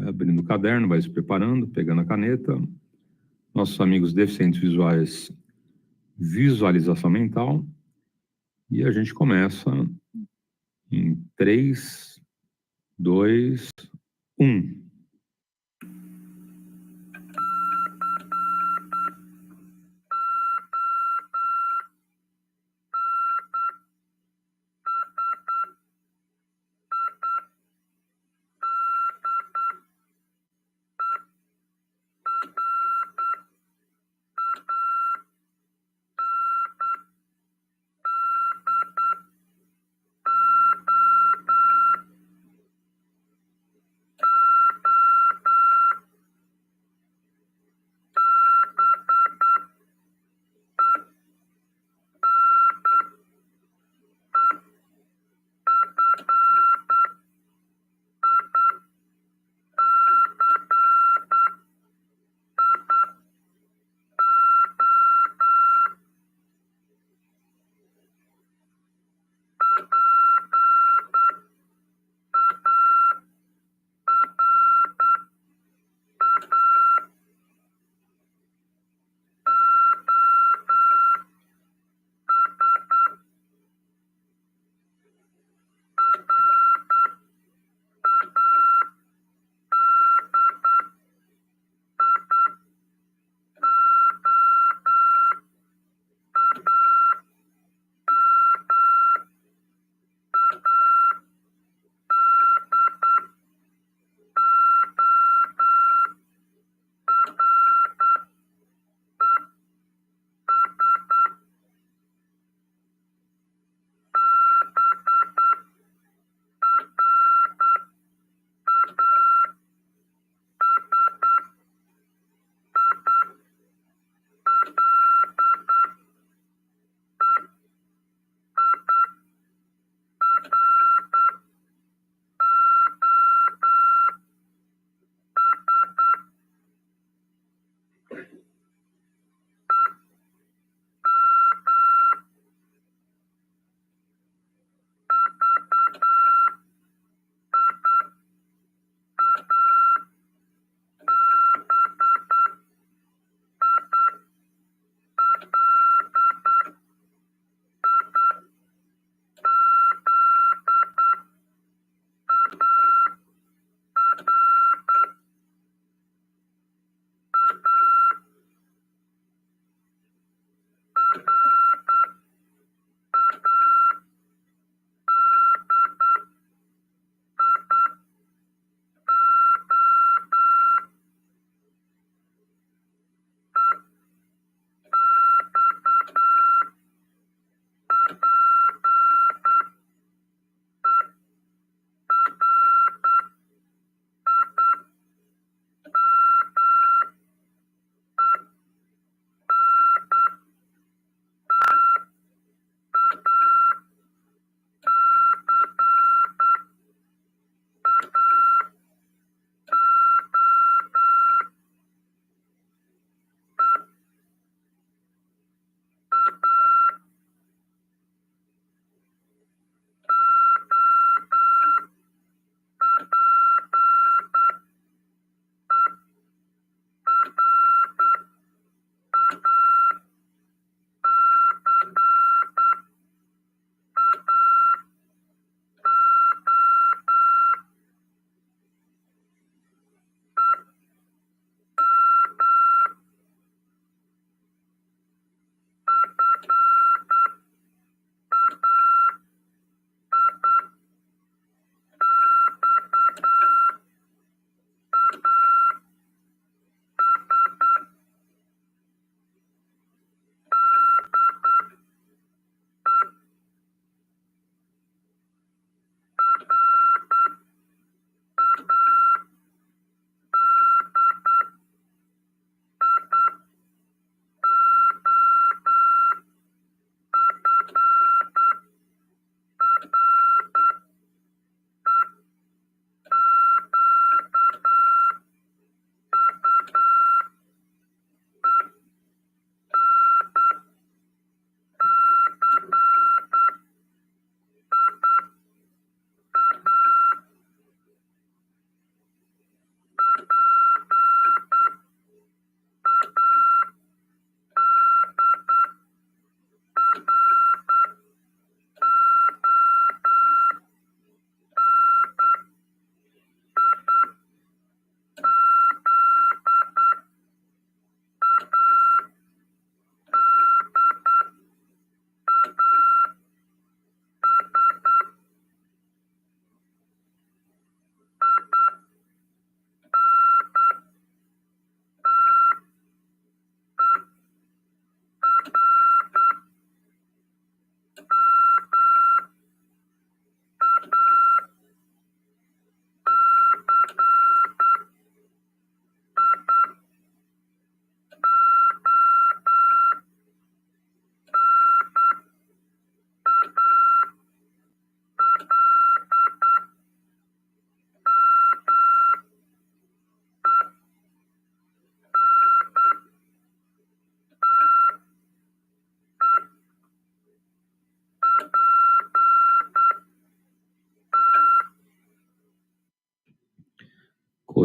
abrindo o caderno, vai se preparando, pegando a caneta. Nossos amigos deficientes visuais, visualização mental. E a gente começa em 3, 2, 1.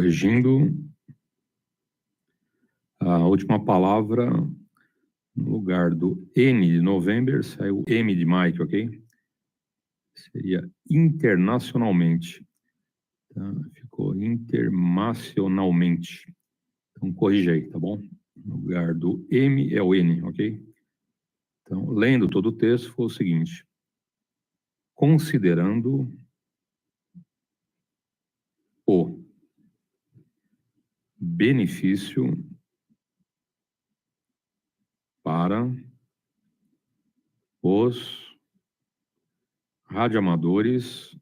corrigindo. A última palavra, no lugar do N de November, saiu M de Mike, ok? Seria internacionalmente. Tá? Ficou internacionalmente. Então, corrige aí, tá bom? No lugar do M é o N, ok? Então, lendo todo o texto, foi o seguinte. Considerando o benefício para os radioamadores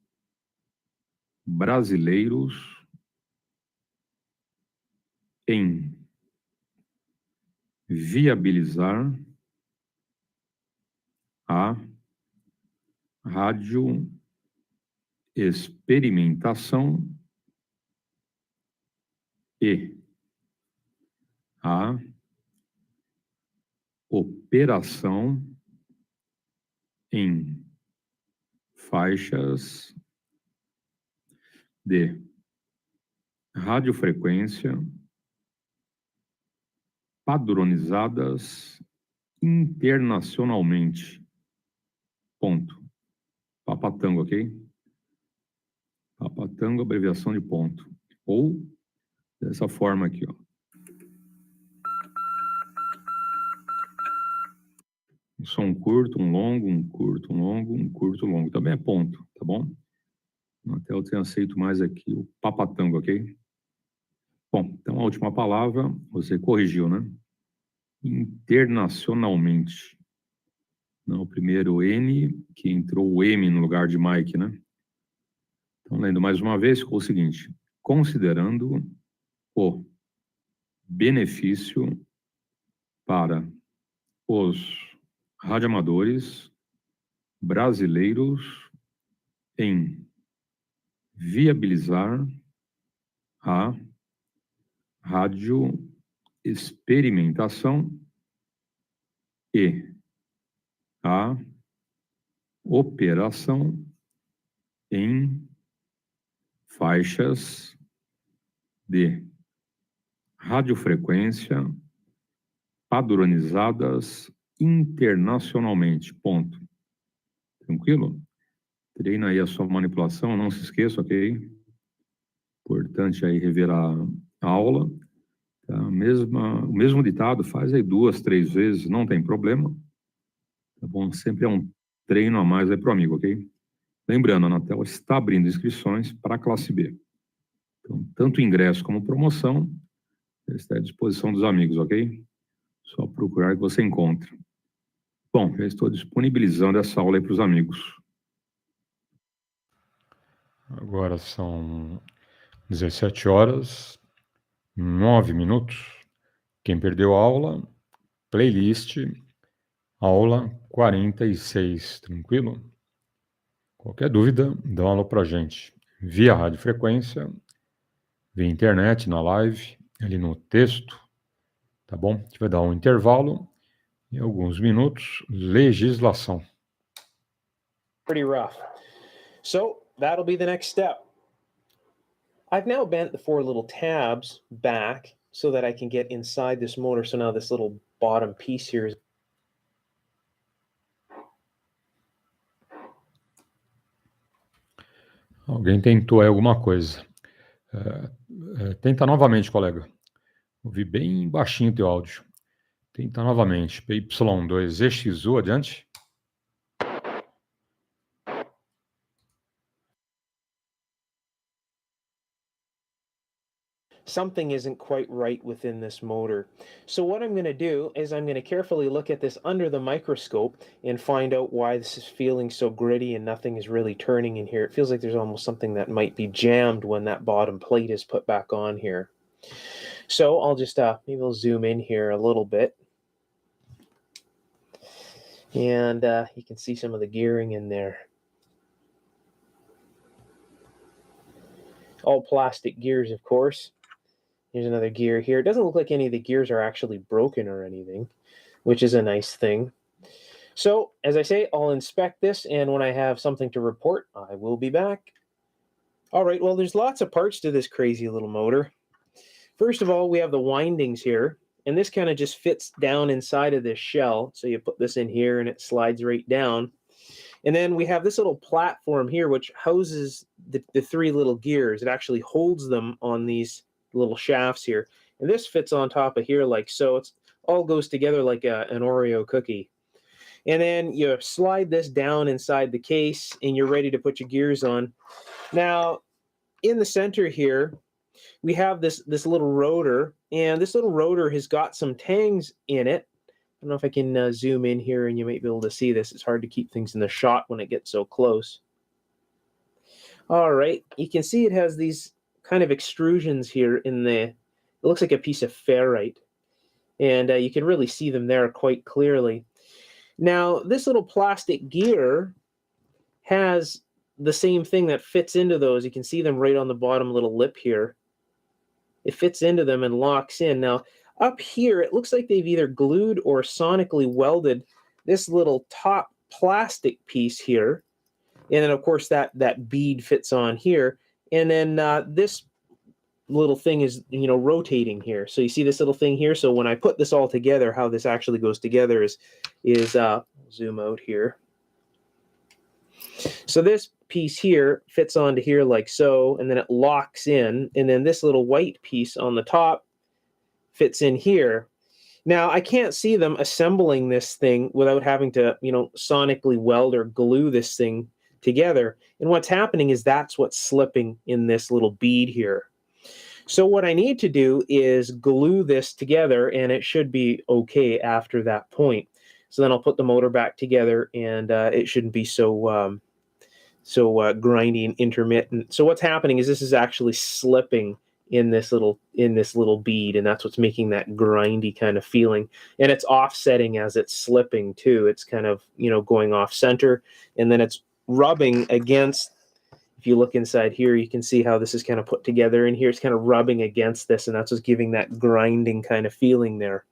brasileiros em viabilizar a radioexperimentação e a operação em faixas de radiofrequência padronizadas internacionalmente. Ponto. Papatango, ok? Papatango, abreviação de ponto. Ou dessa forma aqui, ó. Um som curto, um longo, um curto, um longo, um curto, um longo. Também é ponto, tá bom? Até eu tenho aceito mais aqui o papatango, ok? Bom, então a última palavra, você corrigiu, né? Internacionalmente. Não, o primeiro N, que entrou o M no lugar de Mike, né? Então, lendo mais uma vez, ficou o seguinte. Considerando o benefício para os radioamadores brasileiros em viabilizar a radioexperimentação e a operação em faixas de radiofrequência padronizadas internacionalmente. Ponto. Tranquilo? Treina aí a sua manipulação, não se esqueça, ok? Importante aí rever a aula. Tá? O mesmo ditado, faz aí 2, 3 vezes, não tem problema. Tá bom? Sempre é um treino a mais aí para o amigo, ok? Lembrando, a Anatel está abrindo inscrições para a classe B. Então, tanto ingresso como promoção está à disposição dos amigos, ok? Só procurar que você encontre. Bom, já estou disponibilizando essa aula aí para os amigos. Agora são 17 horas, 9 minutos. Quem perdeu a aula, playlist, aula 46, tranquilo? Qualquer dúvida, dá um alô pra gente. Via radiofrequência, via internet, na live, ali no texto, tá bom? A gente vai dar um intervalo, em alguns minutos, legislação. Pretty rough. So that'll be the next step. I've now bent the 4 little tabs back so that I can get inside this motor. So now this little bottom piece here is Alguém tentou aí alguma coisa. Tenta novamente, colega. Ouvi bem baixinho o teu áudio. Tenta novamente. PY2EXU, adiante. something isn't quite right within this motor. So what I'm going to do is I'm going to carefully look at this under the microscope and find out why this is feeling so gritty and nothing is really turning in here. It feels like there's almost something that might be jammed when that bottom plate is put back on here. So I'll just, maybe I'll zoom in here a little bit. And you can see some of the gearing in there. All plastic gears, of course. Here's another gear here. It doesn't look like any of the gears are actually broken or anything, which is a nice thing. So, as I say, I'll inspect this, and when I have something to report, I will be back. All right, well, there's lots of parts to this crazy little motor. First of all, we have the windings here, and this kind of just fits down inside of this shell. So you put this in here and it slides right down. And then we have this little platform here, which houses the three little gears. It actually holds them on these little shafts here. And this fits on top of here like so. It's all goes together like an Oreo cookie. And then you slide this down inside the case and you're ready to put your gears on. Now, in the center here, we have this little rotor, and this little rotor has got some tangs in it. I don't know if I can zoom in here and you might be able to see this. It's hard to keep things in the shot when it gets so close. All right, you can see it has these kind of extrusions here in the, it looks like a piece of ferrite. And you can really see them there quite clearly. Now, this little plastic gear has the same thing that fits into those. You can see them right on the bottom little lip here. It fits into them and locks in. Now, up here, it looks like they've either glued or sonically welded this little top plastic piece here. And then, of course, that bead fits on here. And then this little thing is, rotating here. So you see this little thing here? So when I put this all together, how this actually goes together is zoom out here. So this piece here fits onto here like so, and then it locks in, and then this little white piece on the top fits in here. Now, I can't see them assembling this thing without having to, sonically weld or glue this thing together. And what's happening is that's what's slipping in this little bead here. So what I need to do is glue this together, and it should be okay after that point. So then I'll put the motor back together, and it shouldn't be so grindy and intermittent. So what's happening is this is actually slipping in this little bead, and that's what's making that grindy kind of feeling. And it's offsetting as it's slipping too. It's kind of going off center, and then it's rubbing against. If you look inside here, you can see how this is kind of put together in here. It's kind of rubbing against this, and that's what's giving that grinding kind of feeling there.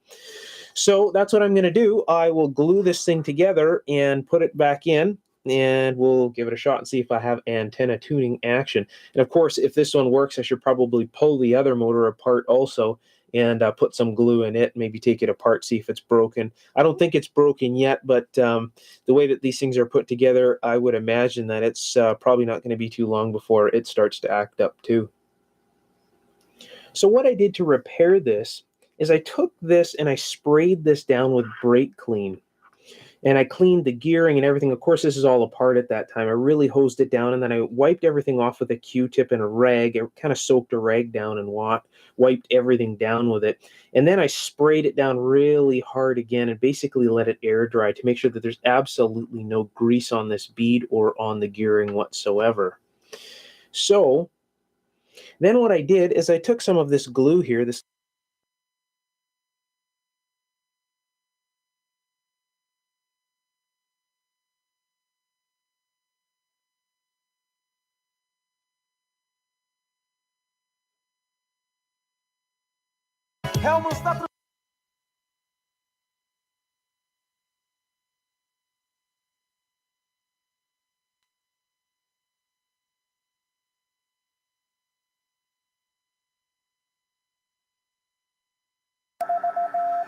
So that's what I'm going to do. I will glue this thing together and put it back in, and we'll give it a shot and see if I have antenna tuning action. And of course, if this one works, I should probably pull the other motor apart also and put some glue in it, maybe take it apart, see if it's broken. I don't think it's broken yet, but the way that these things are put together, I would imagine that it's probably not going to be too long before it starts to act up too. So what I did to repair this is I took this and I sprayed this down with brake clean. And I cleaned the gearing and everything. Of course, this is all apart at that time. I really hosed it down, and then I wiped everything off with a Q-tip and a rag. I kind of soaked a rag down and wiped everything down with it. And then I sprayed it down really hard again and basically let it air dry to make sure that there's absolutely no grease on this bead or on the gearing whatsoever. So then what I did is I took some of this glue here, this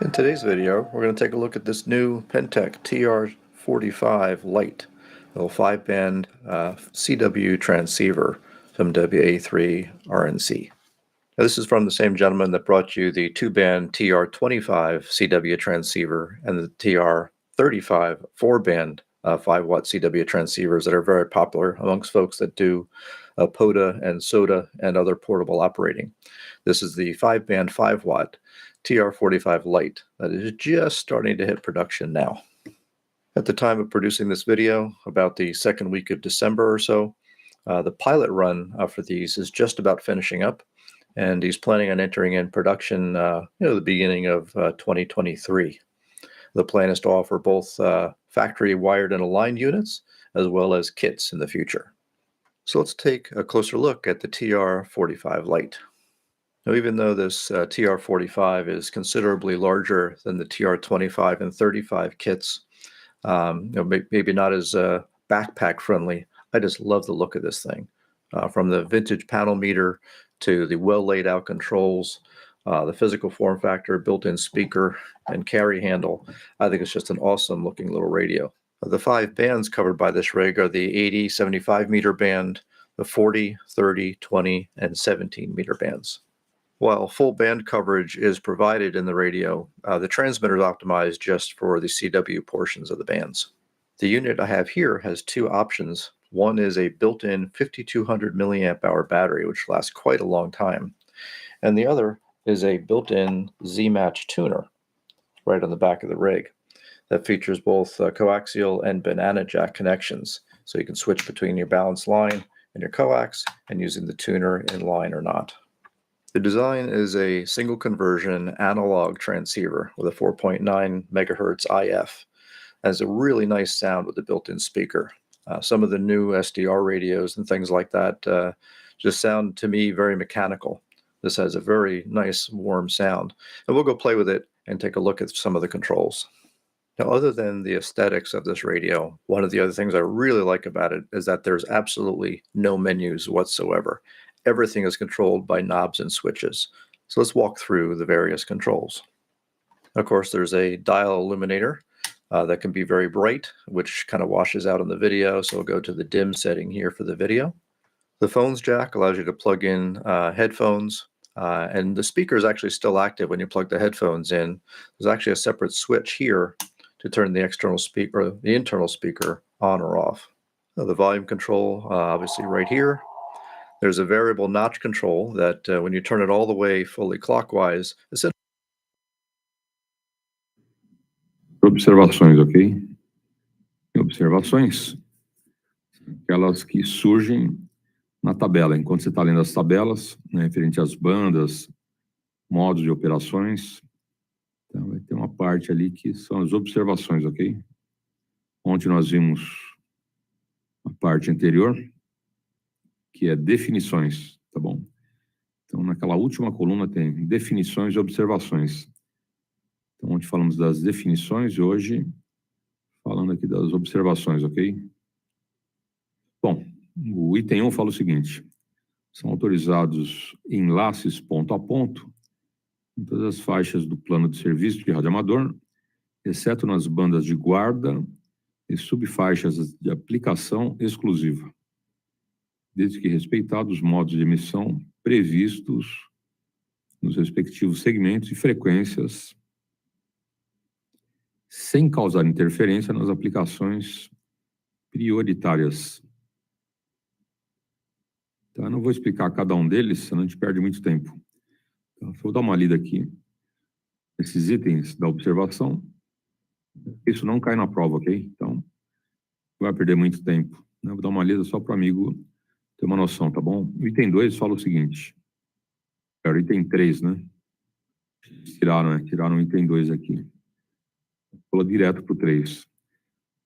In today's video, we're going to take a look at this new Pentec TR45 Lite, a 5-band CW transceiver from WA3 RNC. Now, this is from the same gentleman that brought you the 2-band TR25 CW transceiver and the TR35 4-band 5-watt CW transceivers that are very popular amongst folks that do PODA and SODA and other portable operating. This is the 5-band 5-watt TR45 Lite that is just starting to hit production now. At the time of producing this video, about the second week of December or so, the pilot run for these is just about finishing up, and he's planning on entering in production the beginning of 2023. The plan is to offer both factory wired and aligned units as well as kits in the future. So let's take a closer look at the TR45 Lite. Now, even though this TR45 is considerably larger than the TR25 and 35 kits, maybe not as backpack friendly, I just love the look of this thing. from the vintage panel meter to the well laid out controls, the physical form factor, built-in speaker, and carry handle. I think it's just an awesome looking little radio. The 5 bands covered by this rig are the 80, 75 meter band, the 40, 30, 20, and 17 meter bands. While full band coverage is provided in the radio, the transmitter is optimized just for the CW portions of the bands. The unit I have here has 2 options. One is a built-in 5200 milliamp hour battery, which lasts quite a long time. And the other is a built-in Z-Match tuner right on the back of the rig that features both coaxial and banana jack connections. So you can switch between your balanced line and your coax and using the tuner in line or not. The design is a single conversion analog transceiver with a 4.9 megahertz IF. It has a really nice sound with the built-in speaker. Some of the new SDR radios and things like that just sound to me very mechanical. This has a very nice warm sound. And we'll go play with it and take a look at some of the controls. Now, other than the aesthetics of this radio, one of the other things I really like about it is that there's absolutely no menus whatsoever. Everything is controlled by knobs and switches. So let's walk through the various controls. Of course, there's a dial illuminator that can be very bright, which kind of washes out on the video. So we'll go to the dim setting here for the video. The phones jack allows you to plug in headphones, and the speaker is actually still active when you plug the headphones in. There's actually a separate switch here to turn the external speaker, the internal speaker on or off. The volume control, obviously right here. There's a variable notch control that when you turn it all the way fully clockwise, Observações, ok? Observações, aquelas que surgem na tabela. Enquanto você está lendo as tabelas, né, referente às bandas, modos de operações, então vai ter uma parte ali que são as observações, ok? Ontem nós vimos a parte anterior, que é definições, tá bom? Então, naquela última coluna tem definições e observações. Então, ontem falamos das definições e hoje falando aqui das observações, ok? Bom, o item 1 fala o seguinte: são autorizados enlaces ponto a ponto em todas as faixas do plano de serviço de radioamador, exceto nas bandas de guarda e subfaixas de aplicação exclusiva, desde que respeitados os modos de emissão previstos nos respectivos segmentos e frequências, sem causar interferência nas aplicações prioritárias. Então, eu não vou explicar cada um deles, senão a gente perde muito tempo. Então, vou dar uma lida aqui. Esses itens da observação, isso não cai na prova, ok? Então, não vai perder muito tempo, né? Vou dar uma lida só para o amigo ter uma noção, tá bom? O item 2 fala o seguinte. Era o item 3, né? Tiraram o item 2 aqui. Pula direto para o 3.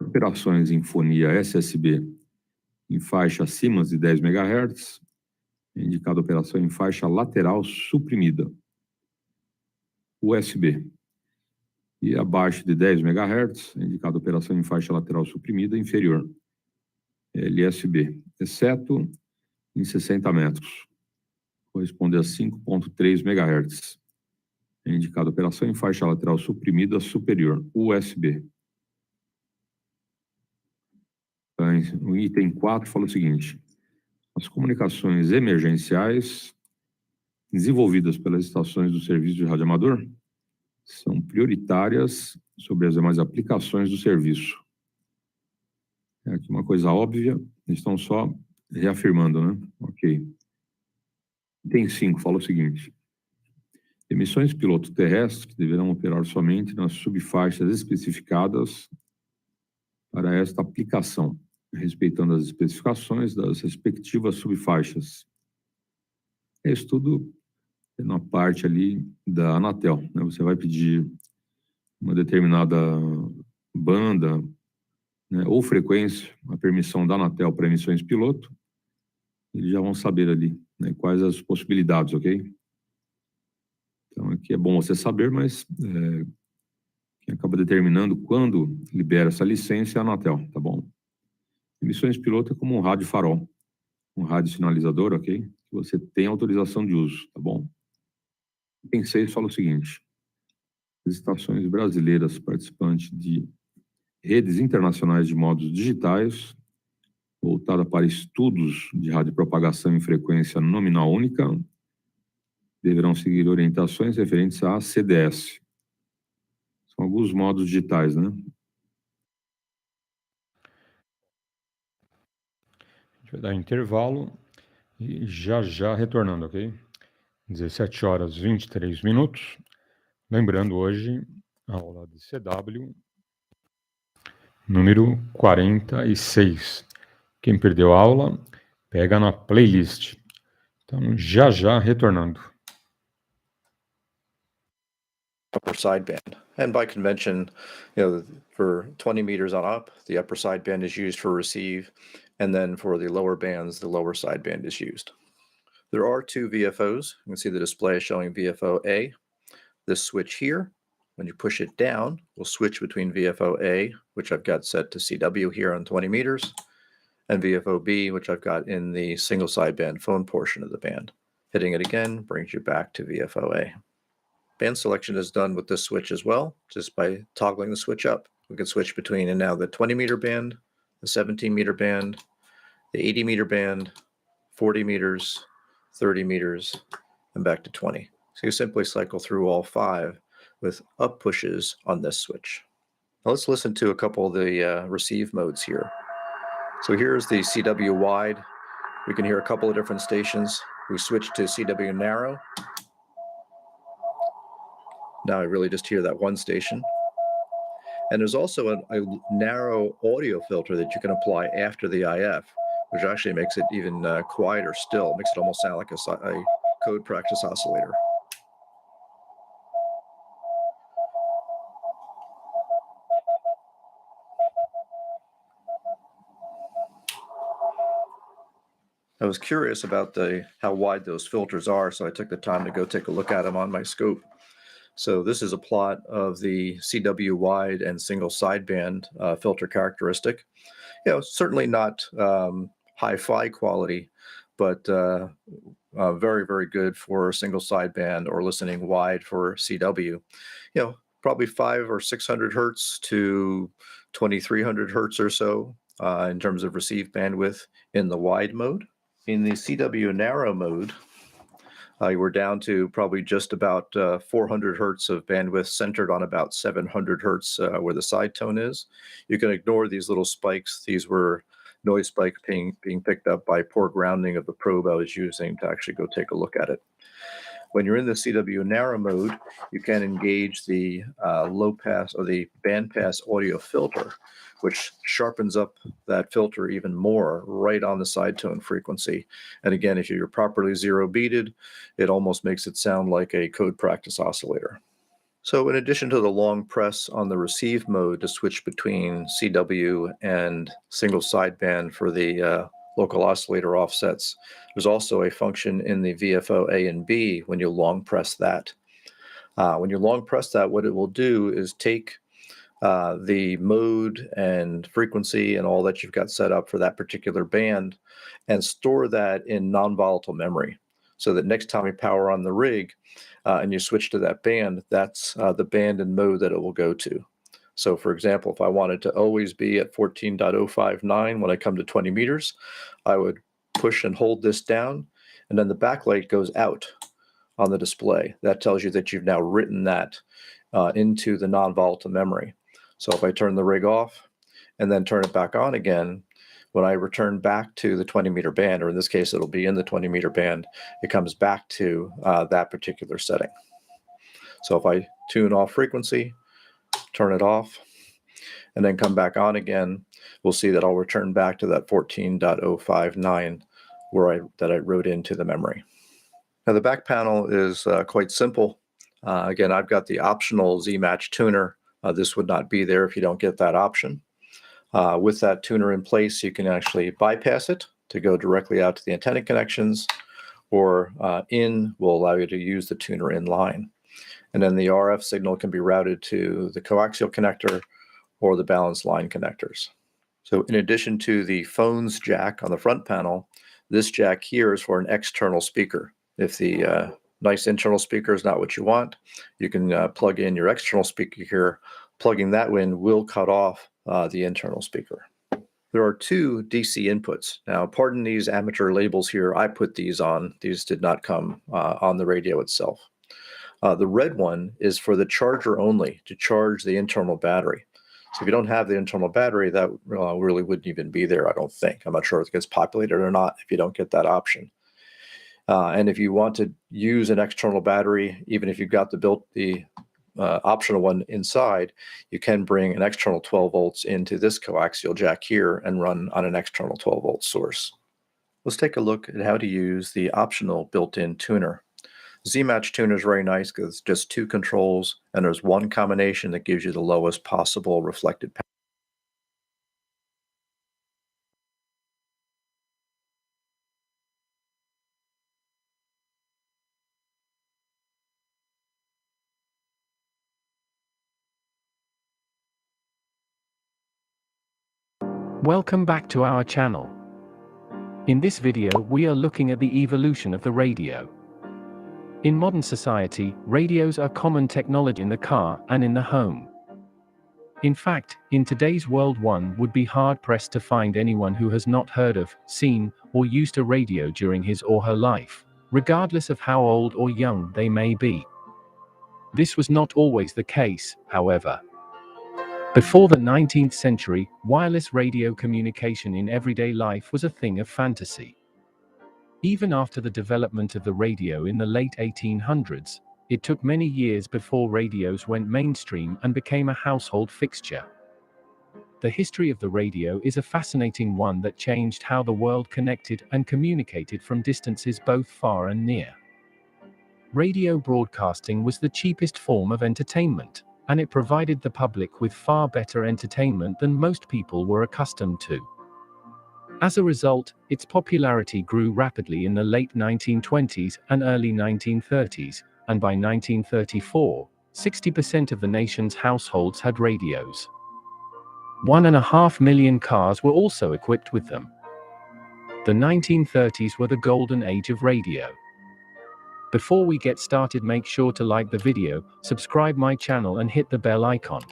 Operações em fonia SSB em faixa acima de 10 MHz, é indicada operação em faixa lateral suprimida, USB. E abaixo de 10 MHz, é indicada operação em faixa lateral suprimida inferior, LSB, exceto em 60 metros, corresponde a 5.3 MHz. É indicada operação em faixa lateral suprimida superior, USB. O item 4 fala o seguinte: as comunicações emergenciais desenvolvidas pelas estações do serviço de radioamador são prioritárias sobre as demais aplicações do serviço. É aqui uma coisa óbvia, eles estão só reafirmando, né? Ok. Item 5 fala o seguinte: emissões piloto terrestres deverão operar somente nas subfaixas especificadas para esta aplicação, respeitando as especificações das respectivas subfaixas. Isso tudo na parte ali da Anatel, né? Você vai pedir uma determinada banda, né, ou frequência, a permissão da Anatel para emissões piloto, eles já vão saber ali, né, quais as possibilidades, ok? Então aqui é bom você saber, mas quem acaba determinando quando libera essa licença é a Anatel, tá bom? Emissões piloto é como um rádio farol. um rádio sinalizador, ok? Que você tem autorização de uso, tá bom? Item 6 fala o seguinte: as estações brasileiras participantes de redes internacionais de modos digitais, voltada para estudos de radiopropagação em frequência nominal única, deverão seguir orientações referentes à CDS. São alguns modos digitais, né? A gente vai dar intervalo e já retornando, ok? 17h23. Lembrando hoje a aula de CW número 46. Quem perdeu a aula, pega na playlist. Então, já retornando. Upper sideband. And by convention, for 20 meters on up, the upper sideband is used for receive, and then for the lower bands, the lower sideband is used. There are two VFOs. You can see the display showing VFO A. This switch here, when you push it down, will switch between VFO A, which I've got set to CW here on 20 meters, and VFO B, which I've got in the single sideband phone portion of the band. Hitting it again brings you back to VFO A. Band selection is done with this switch as well, just by toggling the switch up. We can switch between and now the 20 meter band, the 17 meter band, the 80 meter band, 40 meters, 30 meters, and back to 20. So you simply cycle through all 5 with up pushes on this switch. Now let's listen to a couple of the receive modes here. So here's the CW wide. We can hear a couple of different stations. We switch to CW narrow. Now I really just hear that one station. And there's also a narrow audio filter that you can apply after the IF, which actually makes it even quieter still. It makes it almost sound like a code practice oscillator. I was curious about how wide those filters are, so I took the time to go take a look at them on my scope. So this is a plot of the CW wide and single sideband filter characteristic. Certainly not hi-fi quality, but very, very good for single sideband or listening wide for CW. Probably 500 or 600 hertz to 2300 hertz or so in terms of receive bandwidth in the wide mode. In the CW narrow mode, we're down to probably just about 400 hertz of bandwidth centered on about 700 hertz where the side tone is. You can ignore these little spikes. These were noise spikes being picked up by poor grounding of the probe I was using to actually go take a look at it. When you're in the CW narrow mode, you can engage the low pass or the band pass audio filter, which sharpens up that filter even more right on the side tone frequency. And again, if you're properly zero beated, it almost makes it sound like a code practice oscillator. So in addition to the long press on the receive mode to switch between CW and single sideband for the local oscillator offsets, there's also a function in the VFO A and B when you long press that. When you long press that, what it will do is take the mode and frequency and all that you've got set up for that particular band and store that in non-volatile memory, so that next time you power on the rig and you switch to that band, that's the band and mode that it will go to. So for example, if I wanted to always be at 14.059 when I come to 20 meters, I would push and hold this down, and then the backlight goes out on the display. That tells you that you've now written that into the non-volatile memory. So if I turn the rig off and then turn it back on again, when I return back to the 20 meter band, or in this case, it'll be in the 20 meter band, it comes back to that particular setting. So if I tune off frequency, turn it off, and then come back on again, we'll see that I'll return back to that 14.059 that I wrote into the memory. Now the back panel is quite simple. Again, I've got the optional Z-Match tuner. This would not be there if you don't get that option. With that tuner in place, you can actually bypass it to go directly out to the antenna connections, or in will allow you to use the tuner in line. And then the RF signal can be routed to the coaxial connector or the balanced line connectors. So in addition to the phone's jack on the front panel, This jack here is for an external speaker. If the nice internal speaker is not what you want, you can plug in your external speaker here. Plugging that in will cut off the internal speaker. There are two DC inputs. Now, pardon these amateur labels here. I put these on. These did not come on the radio itself. The red one is for the charger only, to charge the internal battery. So if you don't have the internal battery, that really wouldn't even be there, I don't think. I'm not sure if it gets populated or not if you don't get that option. And if you want to use an external battery, even if you've got the optional one inside, you can bring an external 12 volts into this coaxial jack here and run on an external 12 volt source. Let's take a look at how to use the optional built-in tuner. Z-Match tuner is very nice because it's just two controls and there's one combination that gives you the lowest possible reflected power. Welcome back to our channel. In this video, we are looking at the evolution of the radio. In modern society, radios are common technology in the car and in the home. In fact, in today's world, one would be hard-pressed to find anyone who has not heard of, seen, or used a radio during his or her life, regardless of how old or young they may be. This was not always the case, however. Before the 19th century, wireless radio communication in everyday life was a thing of fantasy. Even after the development of the radio in the late 1800s, it took many years before radios went mainstream and became a household fixture. The history of the radio is a fascinating one that changed how the world connected and communicated from distances both far and near. Radio broadcasting was the cheapest form of entertainment, and it provided the public with far better entertainment than most people were accustomed to. As a result, its popularity grew rapidly in the late 1920s and early 1930s, and by 1934, 60% of the nation's households had radios. 1.5 million cars were also equipped with them. The 1930s were the golden age of radio. Before we get started, make sure to like the video, subscribe my channel and hit the bell icon.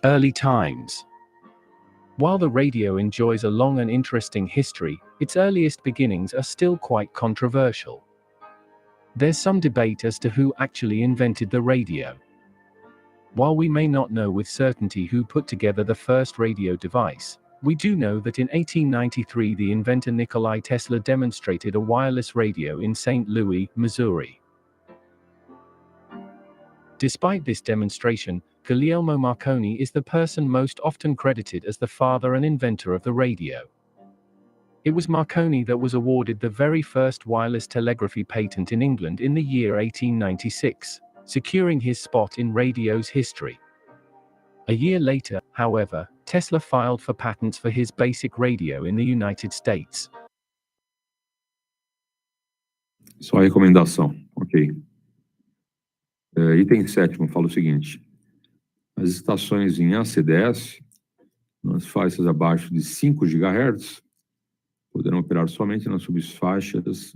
Early times. While the radio enjoys a long and interesting history, its earliest beginnings are still quite controversial. There's some debate as to who actually invented the radio. While we may not know with certainty who put together the first radio device, we do know that in 1893 the inventor Nikola Tesla demonstrated a wireless radio in St. Louis, Missouri. Despite this demonstration, Guglielmo Marconi is the person most often credited as the father and inventor of the radio. It was Marconi that was awarded the very first wireless telegraphy patent in England in the year 1896, securing his spot in radio's history. A year later, however, Tesla filed for patents for his basic radio in the United States. Só a recomendação, ok. Item 7º fala o seguinte: as estações em ACDS, nas faixas abaixo de 5 GHz, poderão operar somente nas subfaixas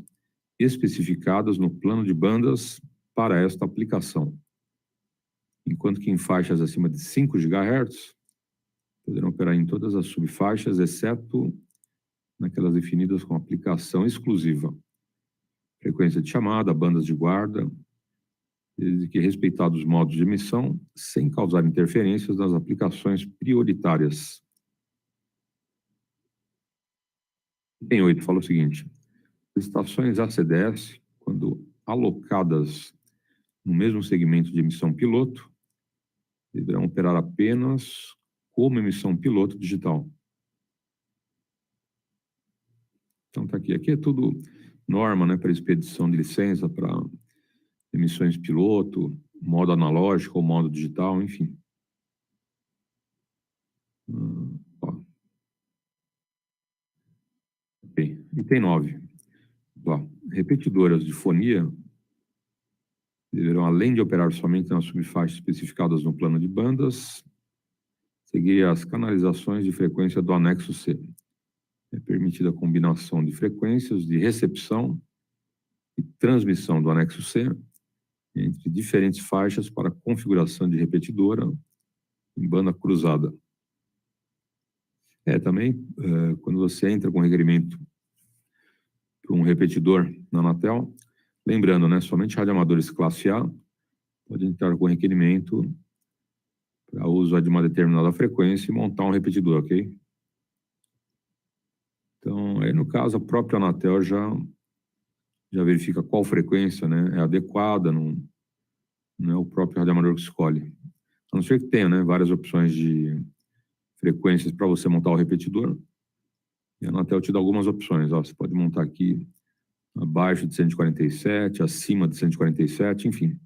especificadas no plano de bandas para esta aplicação, enquanto que em faixas acima de 5 GHz, poderão operar em todas as subfaixas, exceto naquelas definidas com aplicação exclusiva. Frequência de chamada, bandas de guarda, desde que respeitados os modos de emissão, sem causar interferências nas aplicações prioritárias. Item 8 fala o seguinte: as estações ACDS, quando alocadas no mesmo segmento de emissão piloto, deverão operar apenas como emissão piloto digital. Então tá aqui. Aqui é tudo norma, né, para expedição de licença, para emissões piloto, modo analógico ou modo digital, enfim. Ok. Item 9. Repetidoras de fonia deverão, além de operar somente nas subfaixas especificadas no plano de bandas, seguir as canalizações de frequência do anexo C. É permitida a combinação de frequências de recepção e transmissão do anexo C entre diferentes faixas para configuração de repetidora em banda cruzada. Também, quando você entra com requerimento para um repetidor na Anatel, lembrando, né, somente radioamadores classe A podem entrar com requerimento para uso de uma determinada frequência e montar um repetidor, ok? Então, aí no caso, a própria Anatel já verifica qual frequência, né, é adequada, não é o próprio radioamador que escolhe. A não ser que tenha, né, várias opções de frequências para você montar o repetidor. E a Anatel te dá algumas opções. Ó, você pode montar aqui abaixo de 147, acima de 147, enfim.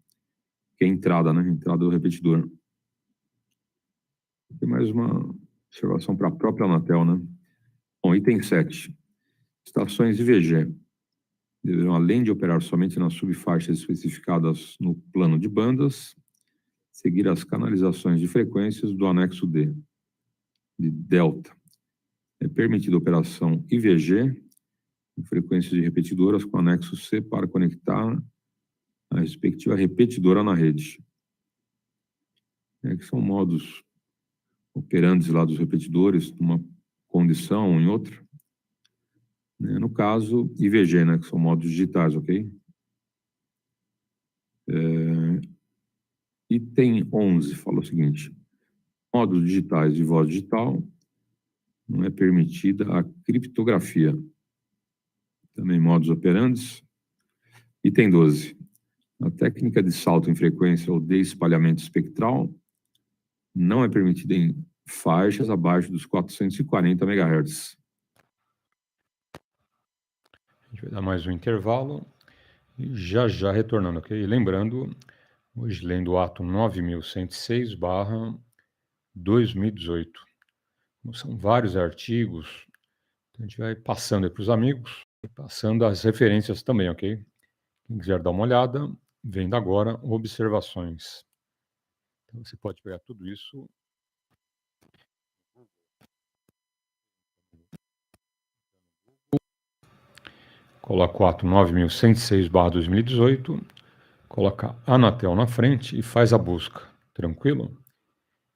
Que é a entrada, né? Entrada do repetidor. Tem mais uma observação para a própria Anatel, né? Bom, item 7. Estações IVG deverão, além de operar somente nas subfaixas especificadas no plano de bandas, seguir as canalizações de frequências do anexo D, de delta. É permitida a operação IVG em frequências de repetidoras com anexo C para conectar a respectiva repetidora na rede. Que são modos operantes lá dos repetidores, numa condição ou em outra. No caso, IVG, né, que são modos digitais, ok? Item 11 fala o seguinte: modos digitais de voz digital não é permitida a criptografia. Também modos operantes. Item 12. A técnica de salto em frequência ou de espalhamento espectral não é permitida em faixas abaixo dos 440 MHz. A gente vai dar mais um intervalo e já retornando, ok? Lembrando, hoje lendo o ato 9106/2018. São vários artigos, então a gente vai passando aí para os amigos, passando as referências também, ok? Quem quiser dar uma olhada, vendo agora observações. Então você pode pegar tudo isso. Coloca o ato 9106/2018, coloca Anatel na frente e faz a busca. Tranquilo?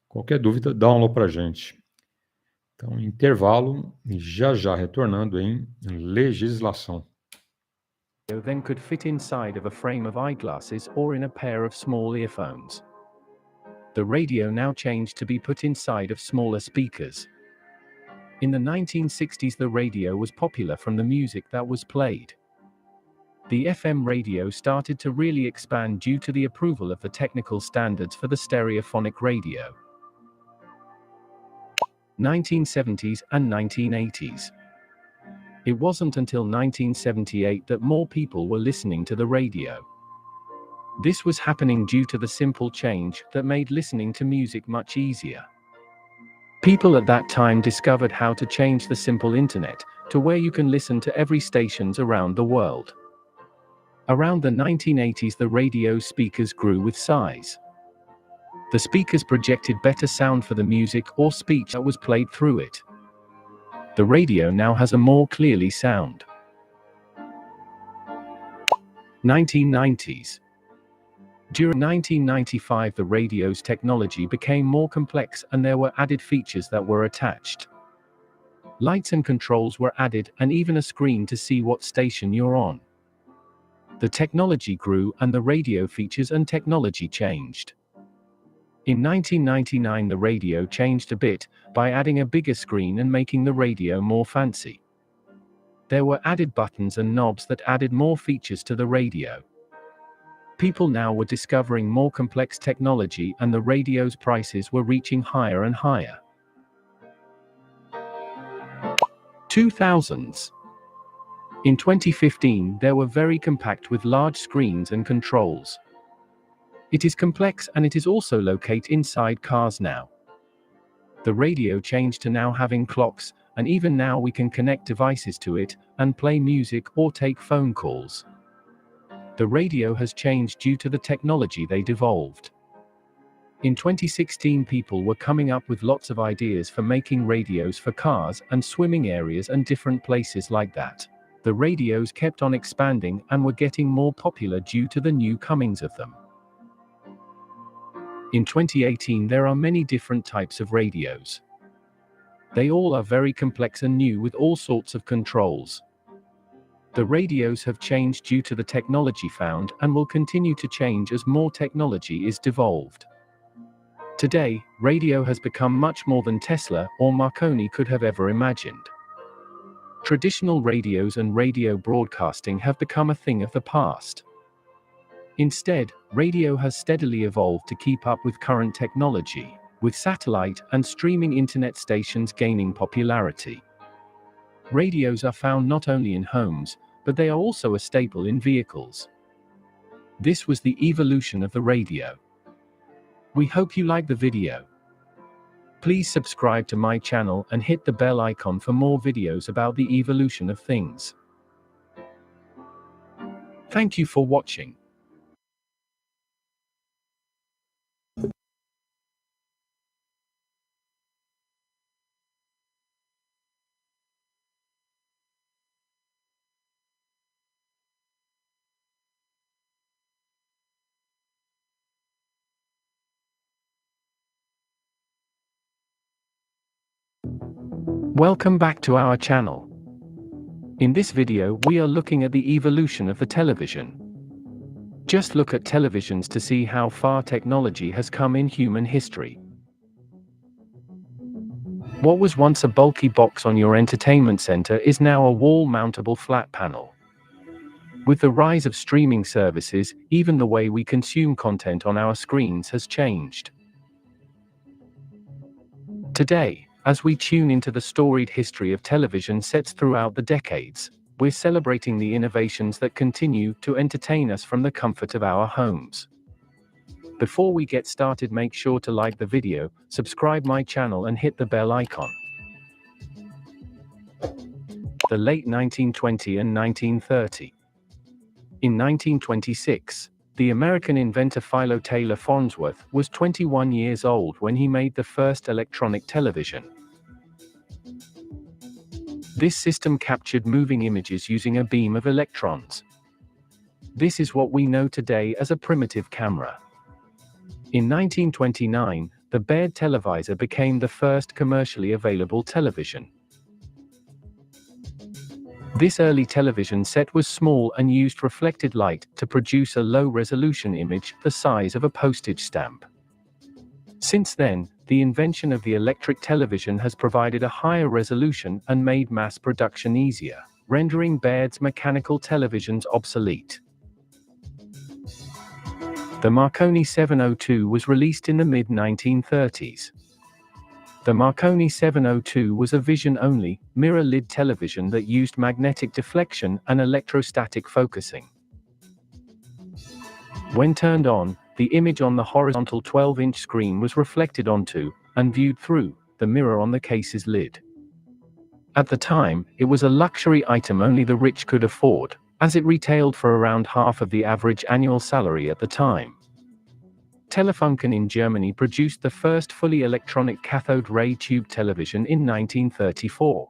Qualquer dúvida, dá um alô para a gente. Então, intervalo e já retornando em legislação. Then could fit inside of a frame of eyeglasses or in a pair of small earphones. The radio now changed to be put inside of smaller speakers. In the 1960s, the radio was popular from the music that was played. The FM radio started to really expand due to the approval of the technical standards for the stereophonic radio. 1970s and 1980s. It wasn't until 1978 that more people were listening to the radio. This was happening due to the simple change that made listening to music much easier. People at that time discovered how to change the simple internet to where you can listen to every stations around the world. Around the 1980s, the radio speakers grew with size. The speakers projected better sound for the music or speech that was played through it. The radio now has a more clearly sound. 1990s. During 1995, the radio's technology became more complex and there were added features that were attached. Lights and controls were added and even a screen to see what station you're on. The technology grew and the radio features and technology changed. In 1999, the radio changed a bit by adding a bigger screen and making the radio more fancy. There were added buttons and knobs that added more features to the radio. People now were discovering more complex technology and the radio's prices were reaching higher and higher. 2000s. In 2015, they were very compact with large screens and controls. It is complex and it is also located inside cars now. The radio changed to now having clocks, and even now we can connect devices to it and play music or take phone calls. The radio has changed due to the technology they devolved. In 2016, people were coming up with lots of ideas for making radios for cars and swimming areas and different places like that. The radios kept on expanding and were getting more popular due to the new comings of them. In 2018, there are many different types of radios. They all are very complex and new with all sorts of controls. The radios have changed due to the technology found and will continue to change as more technology is devolved. Today, radio has become much more than Tesla or Marconi could have ever imagined. Traditional radios and radio broadcasting have become a thing of the past. Instead, radio has steadily evolved to keep up with current technology, with satellite and streaming internet stations gaining popularity. Radios are found not only in homes, but they are also a staple in vehicles. This was the evolution of the radio. We hope you like the video. Please subscribe to my channel and hit the bell icon for more videos about the evolution of things. Thank you for watching. Welcome back to our channel. In this video, we are looking at the evolution of the television. Just look at televisions to see how far technology has come in human history. What was once a bulky box on your entertainment center is now a wall-mountable flat panel. With the rise of streaming services, even the way we consume content on our screens has changed. Today, as we tune into the storied history of television sets throughout the decades, we're celebrating the innovations that continue to entertain us from the comfort of our homes. Before we get started, make sure to like the video, subscribe my channel and hit the bell icon. The late 1920 and 1930. In 1926, the American inventor Philo Taylor Farnsworth was 21 years old when he made the first electronic television. This system captured moving images using a beam of electrons. This is what we know today as a primitive camera. In 1929, the Baird televisor became the first commercially available television. This early television set was small and used reflected light to produce a low-resolution image the size of a postage stamp. Since then, the invention of the electric television has provided a higher resolution and made mass production easier, rendering Baird's mechanical televisions obsolete. The Marconi 702 was released in the mid-1930s. The Marconi 702 was a vision-only, mirror-lid television that used magnetic deflection and electrostatic focusing. When turned on, the image on the horizontal 12-inch screen was reflected onto, and viewed through, the mirror on the case's lid. At the time, it was a luxury item only the rich could afford, as it retailed for around half of the average annual salary at the time. Telefunken in Germany produced the first fully electronic cathode ray tube television in 1934.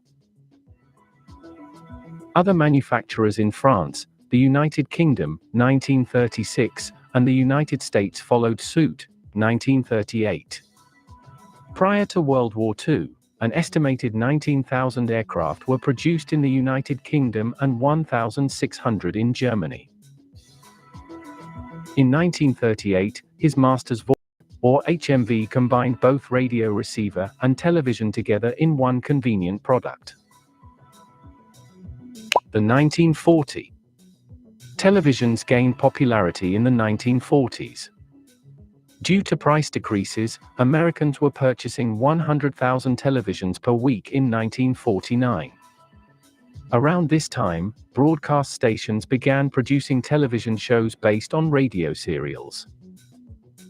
Other manufacturers in France, the United Kingdom, 1936, and the United States followed suit, 1938. Prior to World War II, an estimated 19,000 aircraft were produced in the United Kingdom and 1,600 in Germany. In 1938, his Master's Voice, or HMV, combined both radio receiver and television together in one convenient product. The 1940. Televisions gained popularity in the 1940s. Due to price decreases, Americans were purchasing 100,000 televisions per week in 1949. Around this time, broadcast stations began producing television shows based on radio serials.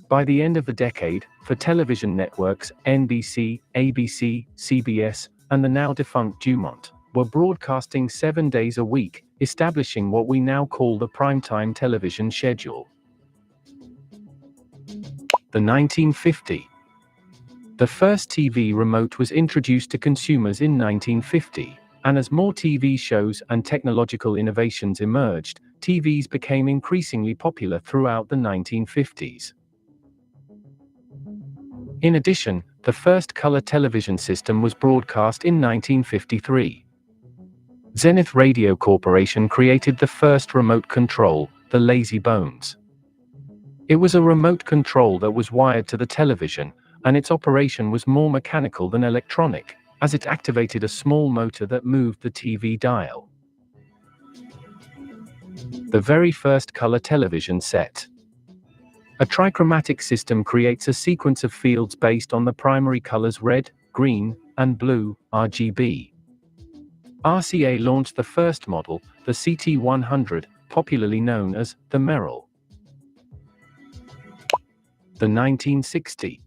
By the end of the decade, for television networks, NBC, ABC, CBS, and the now-defunct Dumont were broadcasting 7 days a week, establishing what we now call the primetime television schedule. The 1950. The first TV remote was introduced to consumers in 1950, and as more TV shows and technological innovations emerged, TVs became increasingly popular throughout the 1950s. In addition, the first color television system was broadcast in 1953. Zenith Radio Corporation created the first remote control, the Lazy Bones. It was a remote control that was wired to the television, and its operation was more mechanical than electronic, as it activated a small motor that moved the TV dial. The very first color television set. A trichromatic system creates a sequence of fields based on the primary colors red, green, and blue, RGB. RCA launched the first model, the CT100, popularly known as the Merrill. The 1960.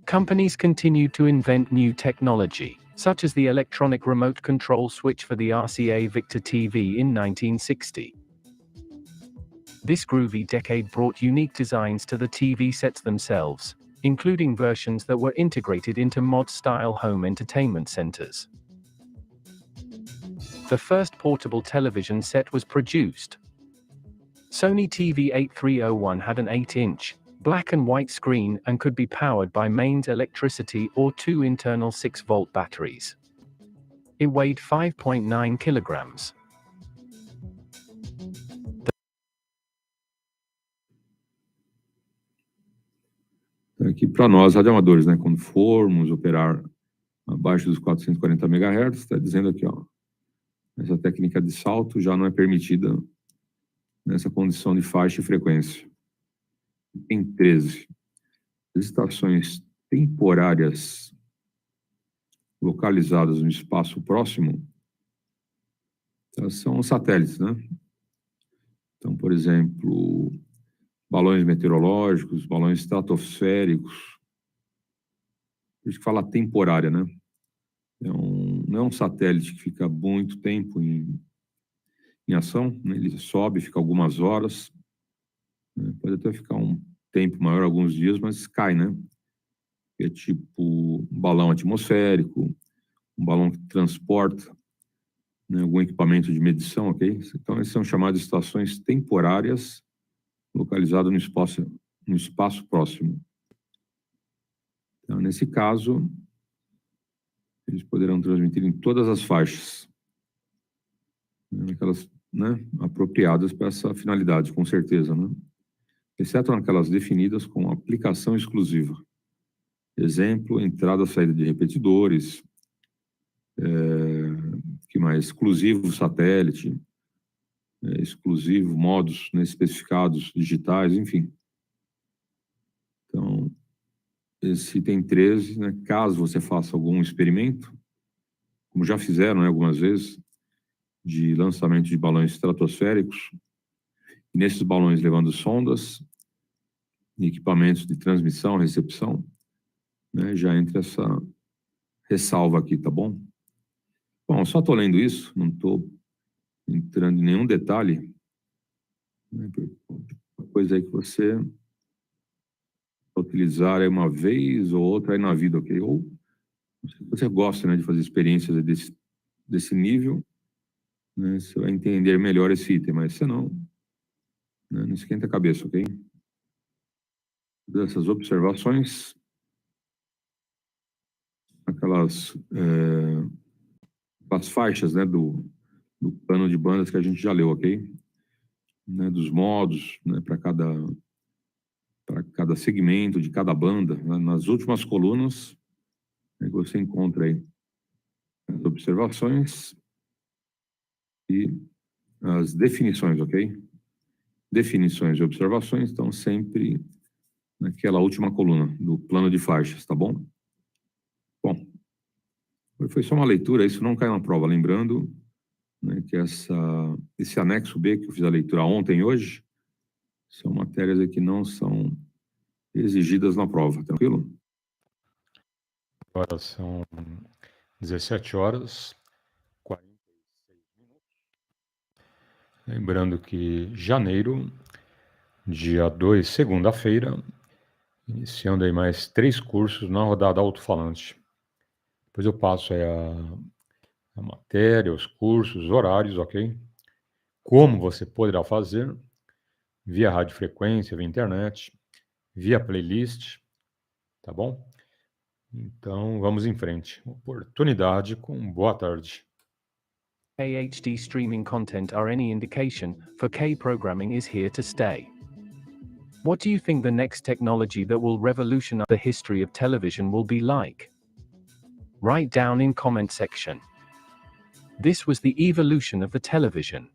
Companies continued to invent new technology, such as the electronic remote control switch for the RCA Victor TV in 1960. This groovy decade brought unique designs to the TV sets themselves, including versions that were integrated into mod-style home entertainment centers. The first portable television set was produced. Sony TV8301 had an 8-inch, black and white screen and could be powered by mains electricity or two internal 6-volt batteries. It weighed 5.9 kilograms. Aqui para nós, radioamadores, né, quando formos operar abaixo dos 440 MHz, está dizendo aqui, ó, essa técnica de salto já não é permitida nessa condição de faixa e frequência. Tem 13. As estações temporárias localizadas no espaço próximo, elas são satélites, né? Então, por exemplo, balões meteorológicos, balões estratosféricos. A gente fala temporária, né? Não é um satélite que fica muito tempo em ação, né? Ele sobe, fica algumas horas, né? Pode até ficar um tempo maior, alguns dias, mas cai, né? É tipo um balão atmosférico, um balão que transporta, né, algum equipamento de medição, ok? Então, esses são chamados de estações temporárias localizadas no espaço próximo. Então, nesse caso, eles poderão transmitir em todas as faixas, né, aquelas, né, apropriadas para essa finalidade, com certeza, né? Exceto naquelas definidas com aplicação exclusiva. Exemplo, entrada e saída de repetidores, que mais? Exclusivo satélite, exclusivo modos, né, especificados digitais, enfim. Então, esse item 13, né, caso você faça algum experimento, como já fizeram, né, algumas vezes, de lançamento de balões estratosféricos, e nesses balões levando sondas, e equipamentos de transmissão, recepção, né, já entra essa ressalva aqui, tá bom? Bom, só estou lendo isso, não estou entrando em nenhum detalhe, né, coisa aí que você utilizar aí uma vez ou outra aí na vida, ok? Ou se você gosta, né, de fazer experiências desse nível, né, você vai entender melhor esse item, mas se não, né, não esquenta a cabeça, ok? Dessas observações, aquelas as faixas, né, do plano de bandas que a gente já leu, ok? Né, dos modos, né, para cada segmento de cada banda, né, nas últimas colunas, né, que você encontra aí as observações e as definições, ok? Definições e observações estão sempre naquela última coluna do plano de faixas, tá bom? Bom, foi só uma leitura, isso não cai na prova, lembrando, né, que esse anexo B que eu fiz a leitura ontem e hoje são matérias aí que não são exigidas na prova, tranquilo? Agora são 17h46. Lembrando que janeiro, dia 2, segunda-feira, Iniciando aí mais 3 cursos na rodada alto-falante. Depois eu passo aí a matéria, os cursos, os horários, ok? Como você poderá fazer via radiofrequência, via internet, via playlist, tá bom? Então, vamos em frente. Oportunidade com boa tarde. HD streaming content are any indication, 4K programming is here to stay. What do you think the next technology that will revolutionize the history of television will be like? Write down in comment section. This was the evolution of the television.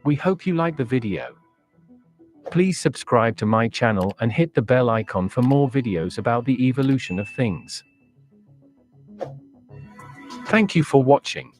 We hope you like the video. Please subscribe to my channel and hit the bell icon for more videos about the evolution of things. Thank you for watching.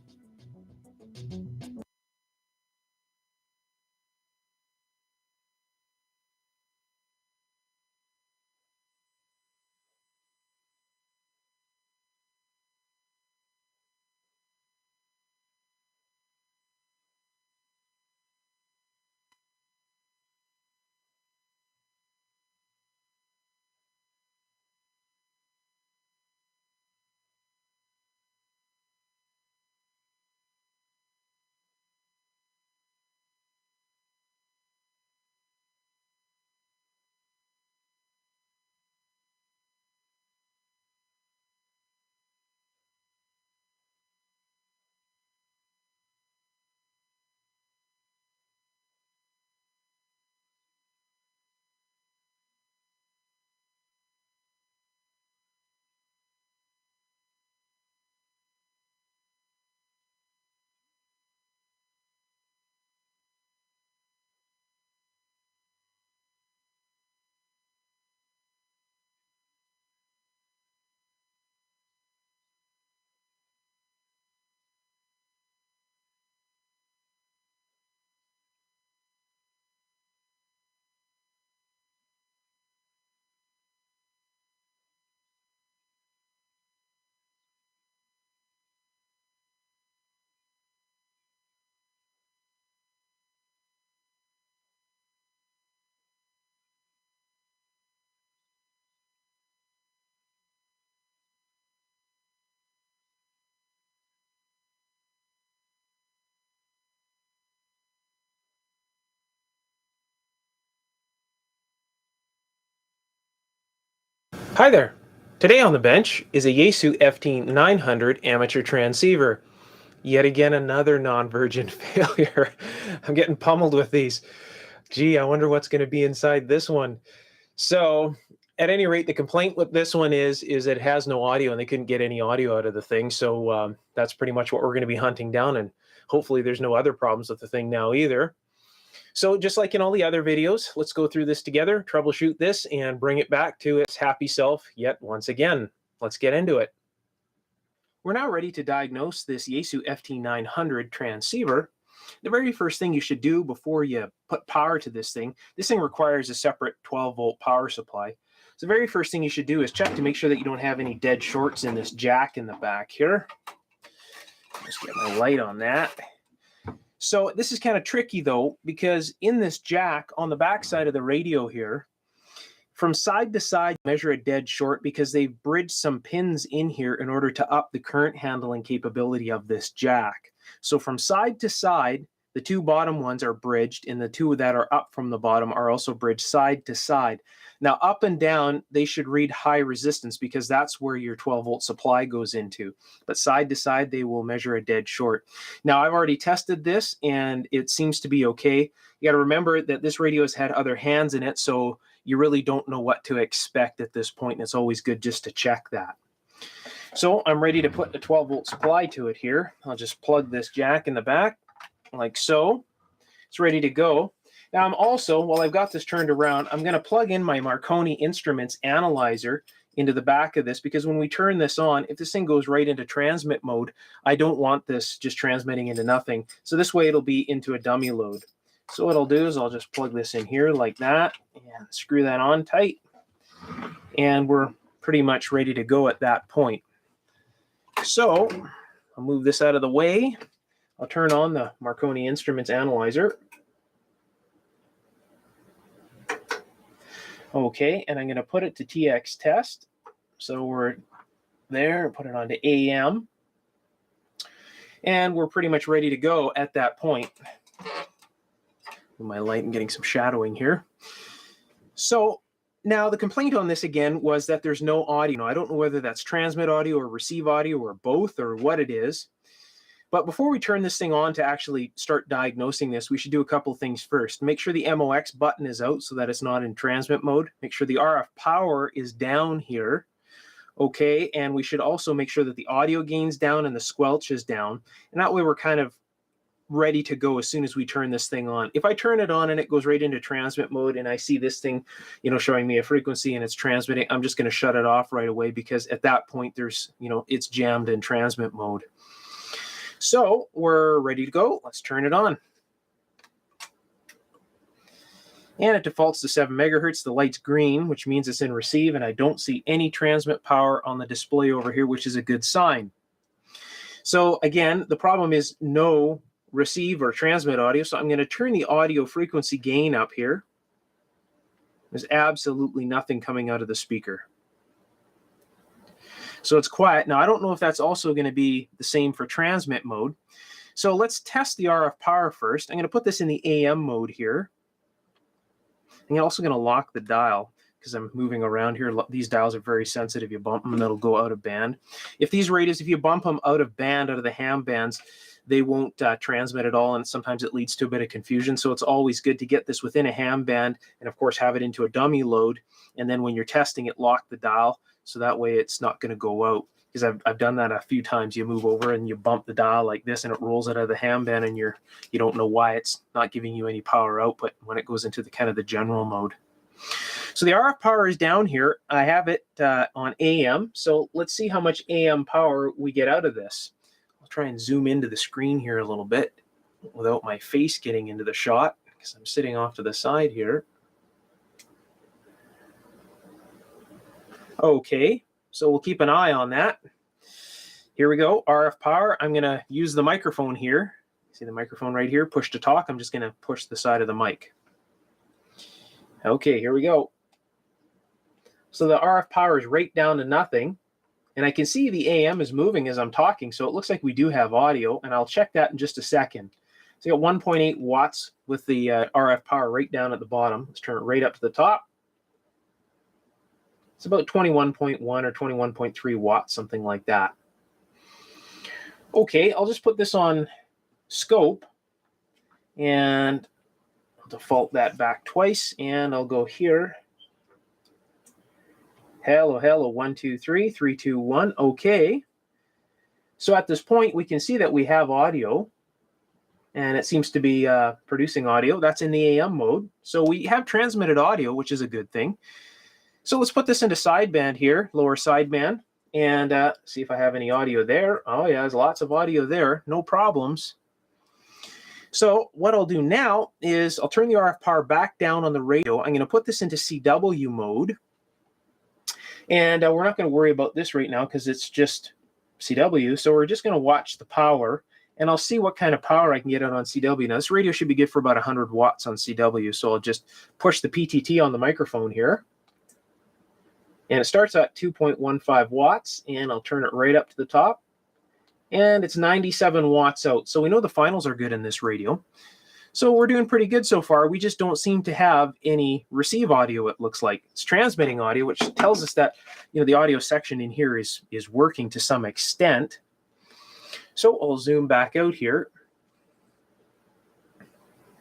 Hi there. Today on the bench is a Yaesu FT900 amateur transceiver. Yet again, another non-virgin failure. I'm getting pummeled with these. Gee, I wonder what's going to be inside this one. So, at any rate, the complaint with this one is it has no audio, and they couldn't get any audio out of the thing. So that's pretty much what we're going to be hunting down, and hopefully there's no other problems with the thing now either. So just like in all the other videos, let's go through this together, troubleshoot this, and bring it back to its happy self yet once again. Let's get into it. We're now ready to diagnose this Yaesu FT900 transceiver. The very first thing you should do before you put power to this thing requires a separate 12-volt power supply. So the very first thing you should do is check to make sure that you don't have any dead shorts in this jack in the back here. Just get my light on that. So this is kind of tricky though, because in this jack on the back side of the radio here, from side to side, measure a dead short because they've bridged some pins in here in order to up the current handling capability of this jack. So from side to side, the two bottom ones are bridged, and the two that are up from the bottom are also bridged side to side. Now, up and down, they should read high resistance because that's where your 12-volt supply goes into. But side to side, they will measure a dead short. Now, I've already tested this, and it seems to be okay. You got to remember that this radio has had other hands in it, so you really don't know what to expect at this point, and it's always good just to check that. So I'm ready to put the 12-volt supply to it here. I'll just plug this jack in the back like so. It's ready to go. Now I'm also, while I've got this turned around, I'm going to plug in my Marconi Instruments analyzer into the back of this, because when we turn this on, if this thing goes right into transmit mode, I don't want this just transmitting into nothing. So this way it'll be into a dummy load. So what I'll do is I'll just plug this in here like that and screw that on tight. And we're pretty much ready to go at that point. So I'll move this out of the way. I'll turn on the Marconi Instruments analyzer. Okay, and I'm going to put it to TX test. So we're there, put it onto AM. And we're pretty much ready to go at that point. My light, I'm getting some shadowing here. So now the complaint on this again was that there's no audio. Now, I don't know whether that's transmit audio or receive audio or both or what it is. But before we turn this thing on to actually start diagnosing this, we should do a couple things first. Make sure the MOX button is out so that it's not in transmit mode. Make sure the RF power is down here. Okay, and we should also make sure that the audio gain's down and the squelch is down. And that way we're kind of ready to go as soon as we turn this thing on. If I turn it on and it goes right into transmit mode and I see this thing, showing me a frequency and it's transmitting, I'm just going to shut it off right away, because at that point there's, it's jammed in transmit mode. So we're ready to go. Let's turn it on. And it defaults to 7 megahertz. The light's green, which means it's in receive, and I don't see any transmit power on the display over here, which is a good sign. So again, the problem is no receive or transmit audio. So I'm going to turn the audio frequency gain up here. There's absolutely nothing coming out of the speaker. So it's quiet. Now, I don't know if that's also going to be the same for transmit mode. So let's test the RF power first. I'm going to put this in the AM mode here. I'm also going to lock the dial because I'm moving around here. These dials are very sensitive. You bump them and it'll go out of band. If these radios, if you bump them out of band, out of the ham bands, they won't transmit at all, and sometimes it leads to a bit of confusion. So it's always good to get this within a ham band and, of course, have it into a dummy load. And then when you're testing it, lock the dial so that way it's not going to go out. Because I've done that a few times. You move over and you bump the dial like this and it rolls out of the ham band, and you don't know why it's not giving you any power output when it goes into the kind of the general mode. So the RF power is down here. I have it on AM. So let's see how much AM power we get out of this. I'll try and zoom into the screen here a little bit without my face getting into the shot, because I'm sitting off to the side here. Okay, so we'll keep an eye on that. Here we go, RF power. I'm going to use the microphone here. See the microphone right here? Push to talk. I'm just going to push the side of the mic. Okay, here we go. So the RF power is right down to nothing. And I can see the AM is moving as I'm talking, so it looks like we do have audio, and I'll check that in just a second. So you got 1.8 watts with the RF power right down at the bottom. Let's turn it right up to the top. It's about 21.1 or 21.3 watts, something like that. Okay, I'll just put this on scope, and I'll default that back twice, and I'll go here. Hello, hello, 1, 2, 3, 3, 2, 1. Okay. So at this point, we can see that we have audio, and it seems to be producing audio. That's in the AM mode. So we have transmitted audio, which is a good thing. So let's put this into sideband here, lower sideband, and see if I have any audio there. Oh, yeah, there's lots of audio there. No problems. So what I'll do now is I'll turn the RF power back down on the radio. I'm going to put this into CW mode. And we're not going to worry about this right now because it's just CW. So we're just going to watch the power, and I'll see what kind of power I can get out on CW. Now, this radio should be good for about 100 watts on CW. So I'll just push the PTT on the microphone here. And it starts at 2.15 watts, and I'll turn it right up to the top. And it's 97 watts out. So we know the finals are good in this radio. So we're doing pretty good so far. We just don't seem to have any receive audio, it looks like. It's transmitting audio, which tells us that the audio section in here is working to some extent. So I'll zoom back out here.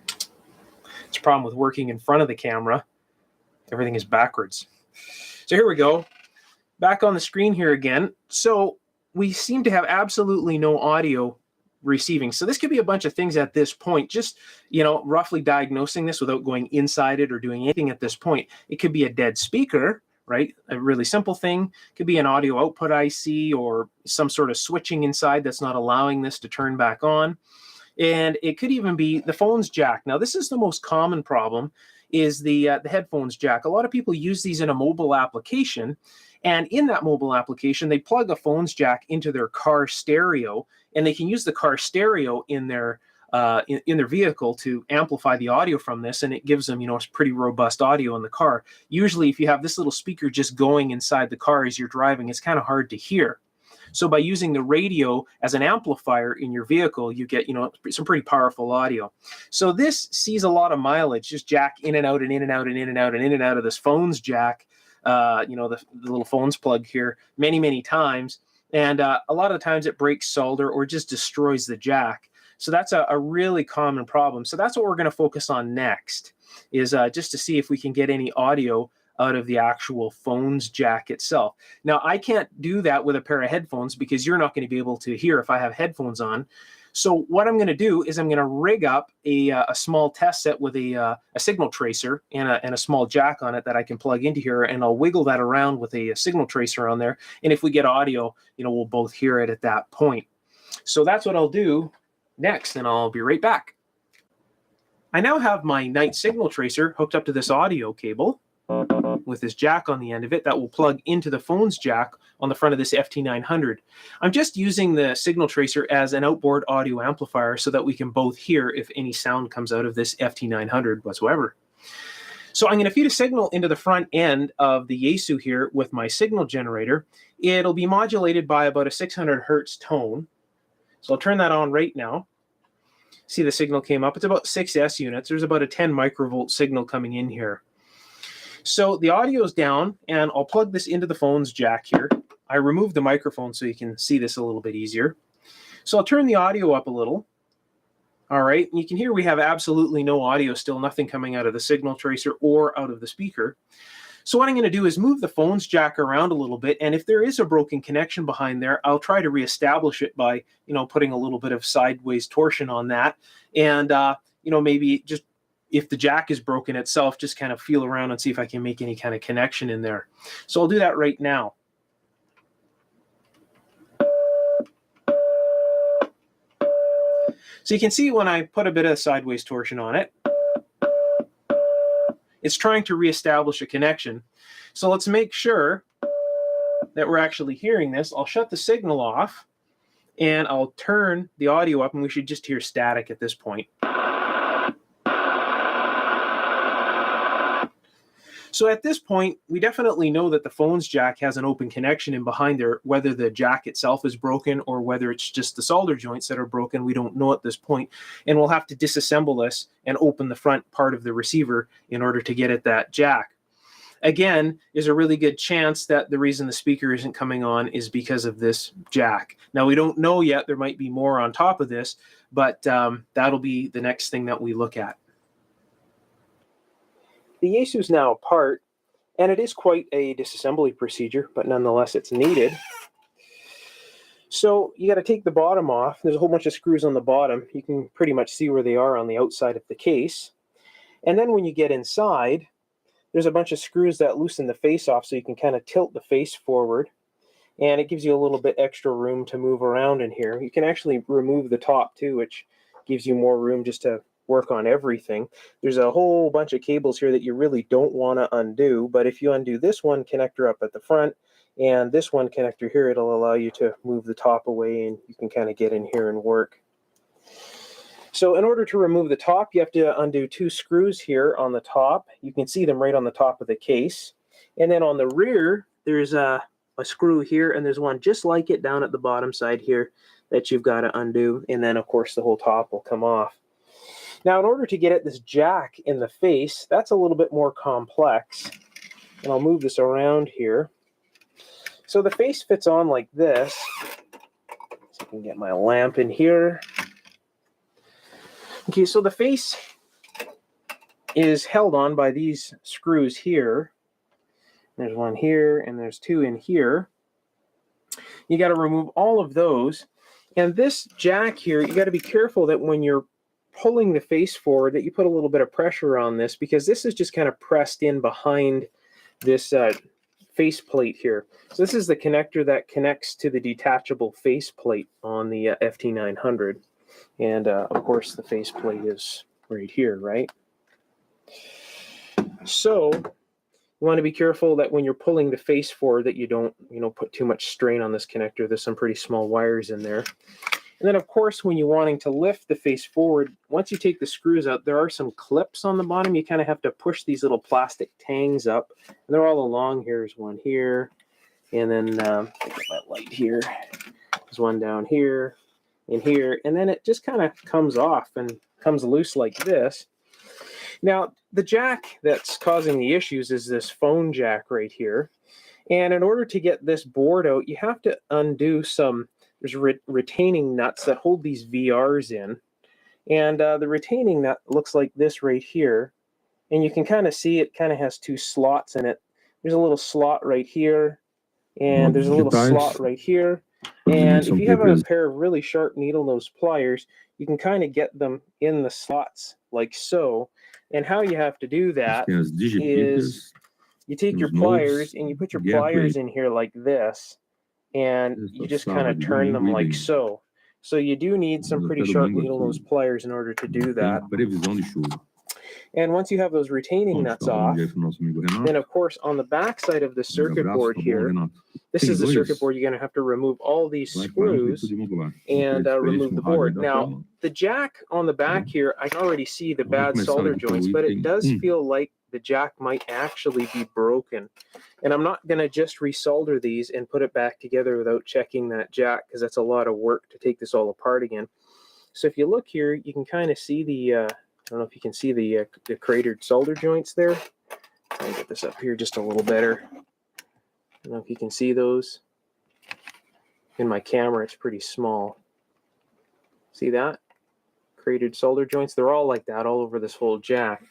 It's a problem with working in front of the camera. Everything is backwards. So here we go. Back on the screen here again. So we seem to have absolutely no audio receiving. So this could be a bunch of things at this point, just, roughly diagnosing this without going inside it or doing anything at this point. It could be a dead speaker, right? A really simple thing. It could be an audio output IC or some sort of switching inside that's not allowing this to turn back on. And it could even be the phone's jack. Now, this is the most common problem, is the headphones jack. A lot of people use these in a mobile application. And in that mobile application, they plug a phone's jack into their car stereo, and they can use the car stereo in their in their vehicle to amplify the audio from this, and it gives them, it's pretty robust audio in the car. Usually, if you have this little speaker just going inside the car as you're driving, it's kind of hard to hear. So by using the radio as an amplifier in your vehicle, you get, some pretty powerful audio. So this sees a lot of mileage, just jack in and out and in and out and in and out and in and out of this phone's jack, the little phone's plug here many, many times. And a lot of the times it breaks solder or just destroys the jack. So that's a really common problem. So that's what we're going to focus on next, is just to see if we can get any audio out of the actual phone's jack itself. Now, I can't do that with a pair of headphones because you're not going to be able to hear if I have headphones on. So what I'm going to do is I'm going to rig up a small test set with a signal tracer and a small jack on it that I can plug into here, and I'll wiggle that around with a signal tracer on there. And if we get audio, we'll both hear it at that point. So that's what I'll do next, and I'll be right back. I now have my night signal tracer hooked up to this audio cable with this jack on the end of it that will plug into the phone's jack on the front of this FT900. I'm just using the signal tracer as an outboard audio amplifier so that we can both hear if any sound comes out of this FT900 whatsoever. So I'm going to feed a signal into the front end of the Yaesu here with my signal generator. It'll be modulated by about a 600 hertz tone. So I'll turn that on right now. See, the signal came up. It's about 6 S units. There's about a 10 microvolt signal coming in here. So the audio is down, and I'll plug this into the phone's jack here. I removed the microphone so you can see this a little bit easier. So I'll turn the audio up a little. All right, and you can hear we have absolutely no audio still, nothing coming out of the signal tracer or out of the speaker. So what I'm going to do is move the phone's jack around a little bit, and if there is a broken connection behind there, I'll try to reestablish it by, putting a little bit of sideways torsion on that, and maybe just if the jack is broken itself, just kind of feel around and see if I can make any kind of connection in there. So I'll do that right now. So you can see when I put a bit of sideways torsion on it, it's trying to reestablish a connection. So let's make sure that we're actually hearing this. I'll shut the signal off and I'll turn the audio up, and we should just hear static at this point. So at this point, we definitely know that the phone's jack has an open connection in behind there. Whether the jack itself is broken or whether it's just the solder joints that are broken, we don't know at this point. And we'll have to disassemble this and open the front part of the receiver in order to get at that jack. Again, there's a really good chance that the reason the speaker isn't coming on is because of this jack. Now, we don't know yet. There might be more on top of this, but that'll be the next thing that we look at. The Yaesu is now apart, and it is quite a disassembly procedure, but nonetheless it's needed. So you got to take the bottom off. There's a whole bunch of screws on the bottom. You can pretty much see where they are on the outside of the case. And then when you get inside, there's a bunch of screws that loosen the face off so you can kind of tilt the face forward. And it gives you a little bit extra room to move around in here. You can actually remove the top too, which gives you more room just to work on everything. There's a whole bunch of cables here that you really don't want to undo, but if you undo this one connector up at the front and this one connector here, it'll allow you to move the top away and you can kind of get in here and work. So in order to remove the top, you have to undo 2 screws here on the top. You can see them right on the top of the case. And then on the rear, there's a screw here, and there's one just like it down at the bottom side here that you've got to undo. And then, of course, the whole top will come off. Now, in order to get at this jack in the face, that's a little bit more complex. And I'll move this around here. So the face fits on like this. So I can get my lamp in here. Okay, so the face is held on by these screws here. There's one here, and there's 2 in here. You got to remove all of those. And this jack here, you got to be careful that when you're pulling the face forward that you put a little bit of pressure on this, because this is just kind of pressed in behind this face plate here. So this is the connector that connects to the detachable face plate on the FT900. And of course the face plate is right here, right? So you want to be careful that when you're pulling the face forward that you don't, put too much strain on this connector. There's some pretty small wires in there. And then, of course, when you're wanting to lift the face forward, once you take the screws out, there are some clips on the bottom. You kind of have to push these little plastic tangs up. And they're all along. Here's one here. And then, I'll get my light here. There's one down here and here. And then it just kind of comes off and comes loose like this. Now, the jack that's causing the issues is this phone jack right here. And in order to get this board out, you have to undo some, there's retaining nuts that hold these VRs in. And the retaining nut looks like this right here. And you can kind of see it kind of has two slots in it. There's a little slot right here. And there's a little slot right here. And if you have a pair of really sharp needle nose pliers, you can kind of get them in the slots like so. And how you have to do that is you take your pliers and you put your pliers in here like this, and you just kind of turn them like so. So you do need some pretty sharp needle nose pliers in order to do that. And once you have those retaining nuts off, then of course on the back side of the circuit board here, this is the circuit board, you're going to have to remove all these screws and remove the board. Now, the jack on the back here, I can already see the bad solder joints, but it does feel like the jack might actually be broken. And I'm not going to just resolder these and put it back together without checking that jack, because that's a lot of work to take this all apart again. So if you look here, you can kind of see the, I don't know if you can see the cratered solder joints there. Try and get this up here just a little better. I don't know if you can see those. In my camera, it's pretty small. See that? Cratered solder joints. They're all like that all over this whole jack.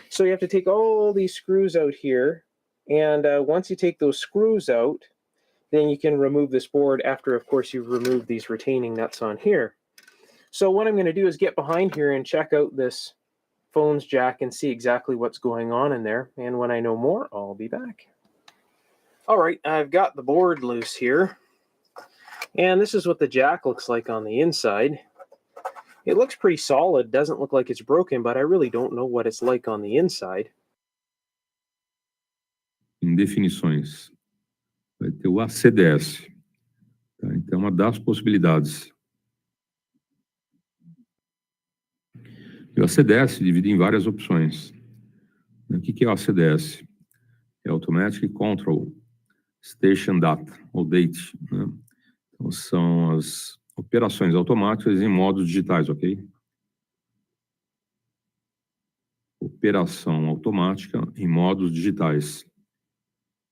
So you have to take all these screws out here. And once you take those screws out, then you can remove this board after, of course, you've removed these retaining nuts on here. So what I'm going to do is get behind here and check out this phone's jack and see exactly what's going on in there. And when I know more, I'll be back. All right, I've got the board loose here. And this is what the jack looks like on the inside. It looks pretty solid, doesn't look like it's broken, but I really don't know what it's like on the inside. Em definições, vai ter o ACDS. Tá? Então, uma das possibilidades. E o ACDS se divide em várias opções. O que é o ACDS? É Automatic Control Station Data, ou DATE, né? Então, são as operações automáticas em modos digitais, ok? Operação automática em modos digitais.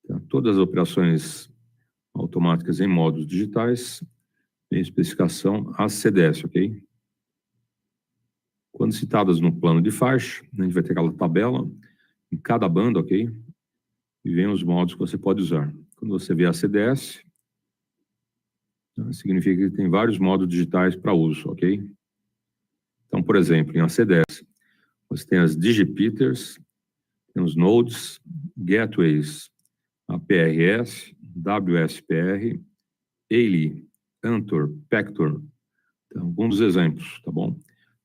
Então, todas as operações automáticas em modos digitais têm especificação ACDS, ok? Quando citadas no plano de faixa, a gente vai ter aquela tabela em cada banda, ok? E vem os modos que você pode usar. Quando você vê ACDS, significa que tem vários modos digitais para uso, ok? Então, por exemplo, em ACDS, você tem as digipeaters, tem os nodes, gateways, APRS, WSPR, AULA, Antor, Pector. Então, alguns exemplos, tá bom?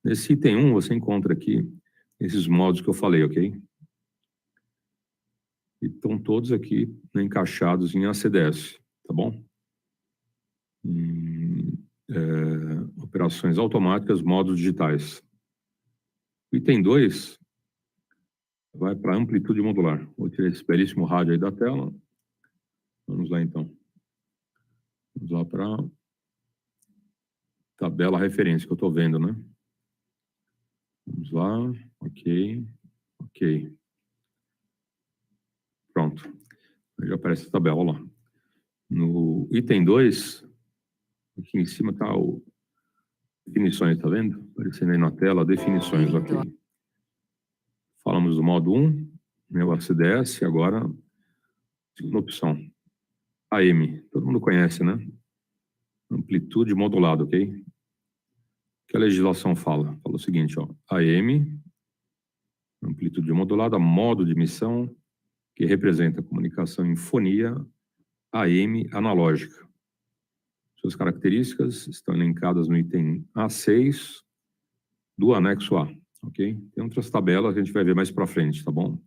Nesse item 1, você encontra aqui esses modos que eu falei, ok? E estão todos aqui, né, encaixados em ACDS, tá bom? Operações automáticas, modos digitais. O item 2 vai para amplitude modular. Vou tirar esse belíssimo rádio aí da tela. Vamos lá, então. Vamos lá para a tabela referência que eu estou vendo, né? Vamos lá. Ok. Ok. Pronto. Aí já aparece a tabela, olha lá. No item 2, aqui em cima está o definições, tá vendo? Aparecendo aí na tela, definições, ok. Falamos do modo 1, né, o ACDS, agora, segunda opção, AM, todo mundo conhece, né? Amplitude modulada, ok? O que a legislação fala? Fala o seguinte, ó, AM, amplitude modulada, modo de emissão, que representa a comunicação em fonia AM analógica. Suas características estão elencadas no item A6 do anexo A, ok? Tem outras tabelas que a gente vai ver mais para frente, tá bom?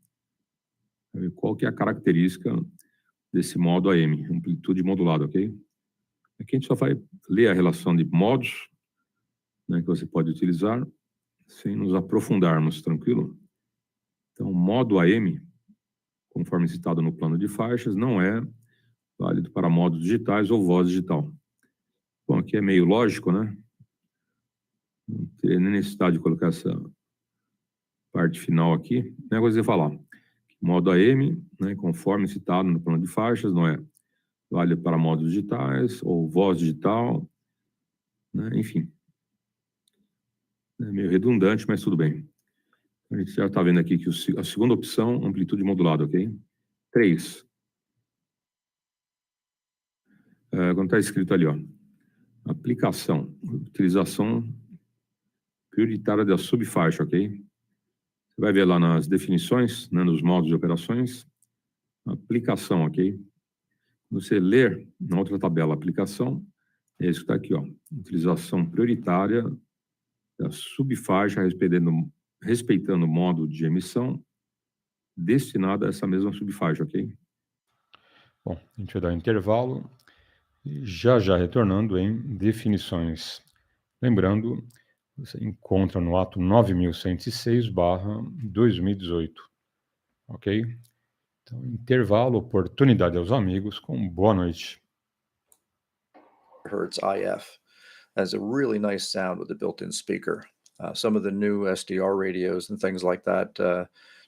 Vai ver qual que é a característica desse modo AM, amplitude modulada, ok? Aqui a gente só vai ler a relação de modos né, que você pode utilizar sem nos aprofundarmos, tranquilo? Então, modo AM, conforme citado no plano de faixas, não é válido para modos digitais ou voz digital. Bom, aqui é meio lógico, né? Não teria nem necessidade de colocar essa parte final aqui. É coisa de falar. Modo AM, né, conforme citado no plano de faixas, não é válido para modos digitais ou voz digital, né, enfim. É meio redundante, mas tudo bem. A gente já está vendo aqui que a segunda opção, amplitude modulada, ok? 3. Quando está escrito ali, ó, aplicação, utilização prioritária da subfaixa, ok? Você vai ver lá nas definições, né, nos modos de operações, aplicação, ok? Você ler na outra tabela aplicação, é isso que está aqui, ó, utilização prioritária da subfaixa respeitando o modo de emissão destinado a essa mesma subfaixa, ok? Bom, a gente vai dar um intervalo e já retornando em definições. Lembrando, você encontra no ato 9106/2018, ok? Então, intervalo, oportunidade aos amigos, com boa noite. Mhz IF has a really nice sound with the built-in speaker. Some of the new SDR radios and things like that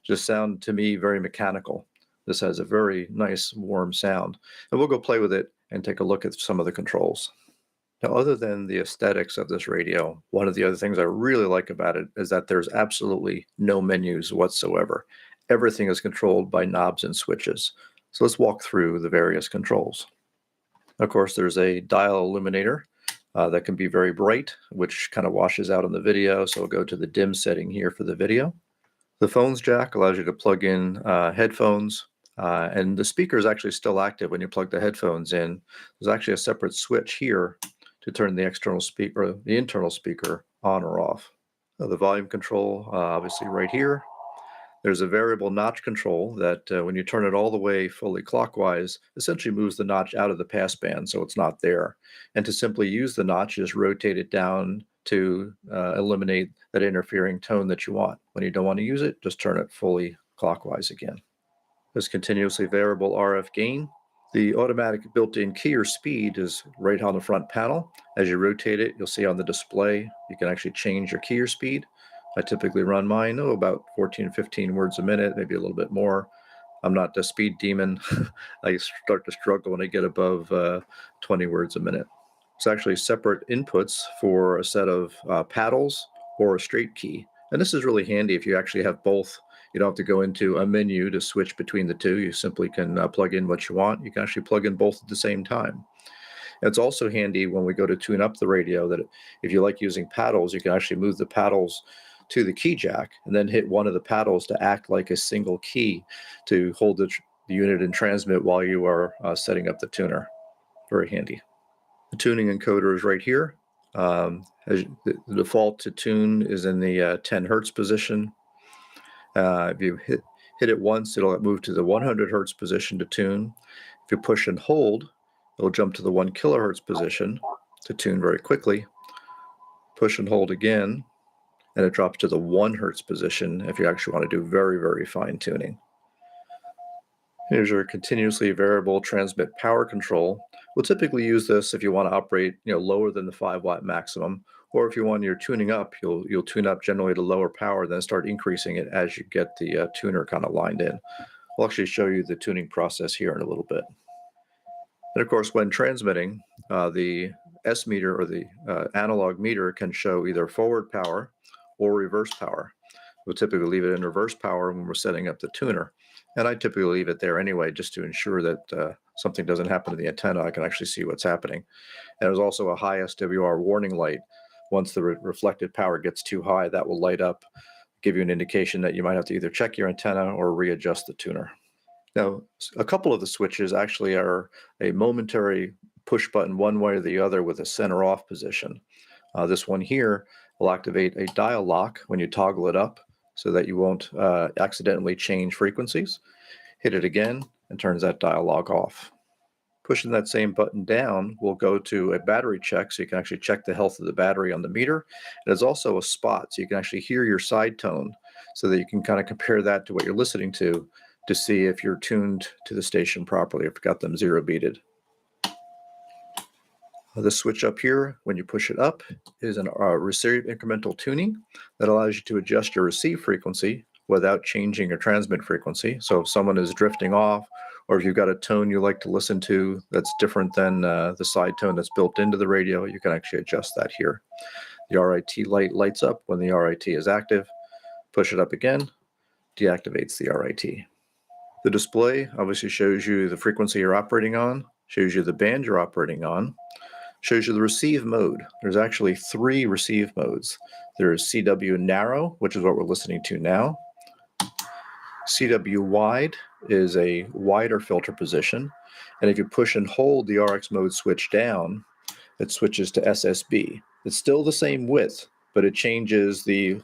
just sound to me very mechanical. This has a very nice warm sound, and we'll go play with it and take a look at some of the controls. Now, other than the aesthetics of this radio, one of the other things I really like about it is that there's absolutely no menus whatsoever. Everything is controlled by knobs and switches. So let's walk through the various controls. Of course, there's a dial illuminator that can be very bright, which kind of washes out on the video. So we'll go to the dim setting here for the video. The phones jack allows you to plug in headphones, and the speaker is actually still active when you plug the headphones in. There's actually a separate switch here to turn the external speaker, the internal speaker, on or off. The volume control, obviously right here. There's a variable notch control that when you turn it all the way fully clockwise, essentially moves the notch out of the passband so it's not there. And to simply use the notch, just rotate it down to eliminate that interfering tone that you want. When you don't want to use it, just turn it fully clockwise again. There's continuously variable RF gain. The automatic built-in key or speed is right on the front panel. As you rotate it, you'll see on the display, you can actually change your key or speed. I typically run mine, about 14, 15 words a minute, maybe a little bit more. I'm not the speed demon. I start to struggle when I get above 20 words a minute. It's actually separate inputs for a set of paddles or a straight key. And this is really handy if you actually have both. You don't have to go into a menu to switch between the two. You simply can plug in what you want. You can actually plug in both at the same time. It's also handy when we go to tune up the radio that if you like using paddles, you can actually move the paddles to the key jack and then hit one of the paddles to act like a single key to hold the unit and transmit while you are setting up the tuner. Very handy. The tuning encoder is right here. The default to tune is in the 10 hertz position. If you hit it once, it'll move to the 100 hertz position to tune. If you push and hold, it'll jump to the 1 kilohertz position to tune very quickly. Push and hold again, and it drops to the 1 hertz position if you actually want to do very, very fine tuning. Here's your continuously variable transmit power control. We'll typically use this if you want to operate lower than the 5-watt maximum, or if you want your tuning up, you'll tune up generally to lower power, then start increasing it as you get the tuner kind of lined in. I'll actually show you the tuning process here in a little bit. And of course, when transmitting, the S meter or the analog meter can show either forward power or reverse power. We'll typically leave it in reverse power when we're setting up the tuner. And I typically leave it there anyway, just to ensure that something doesn't happen to the antenna. I can actually see what's happening. And there's also a high SWR warning light. Once the reflected power gets too high, that will light up, give you an indication that you might have to either check your antenna or readjust the tuner. Now, a couple of the switches actually are a momentary push button one way or the other with a center off position. This one here will activate a dial lock when you toggle it up so that you won't accidentally change frequencies. Hit it again and turns that dial lock off. Pushing that same button down will go to a battery check, so you can actually check the health of the battery on the meter. And it's also a spot, so you can actually hear your side tone, so that you can kind of compare that to what you're listening to see if you're tuned to the station properly, if you got them zero beated. This switch up here, when you push it up, is a receive incremental tuning that allows you to adjust your receive frequency without changing your transmit frequency. So if someone is drifting off, or if you've got a tone you like to listen to that's different than the side tone that's built into the radio, you can actually adjust that here. The RIT light lights up when the RIT is active. Push it up again, deactivates the RIT. The display obviously shows you the frequency you're operating on, shows you the band you're operating on, shows you the receive mode. There's actually 3 receive modes. There's CW narrow, which is what we're listening to now. CW wide is a wider filter position. And if you push and hold the RX mode switch down, it switches to SSB. It's still the same width, but it changes the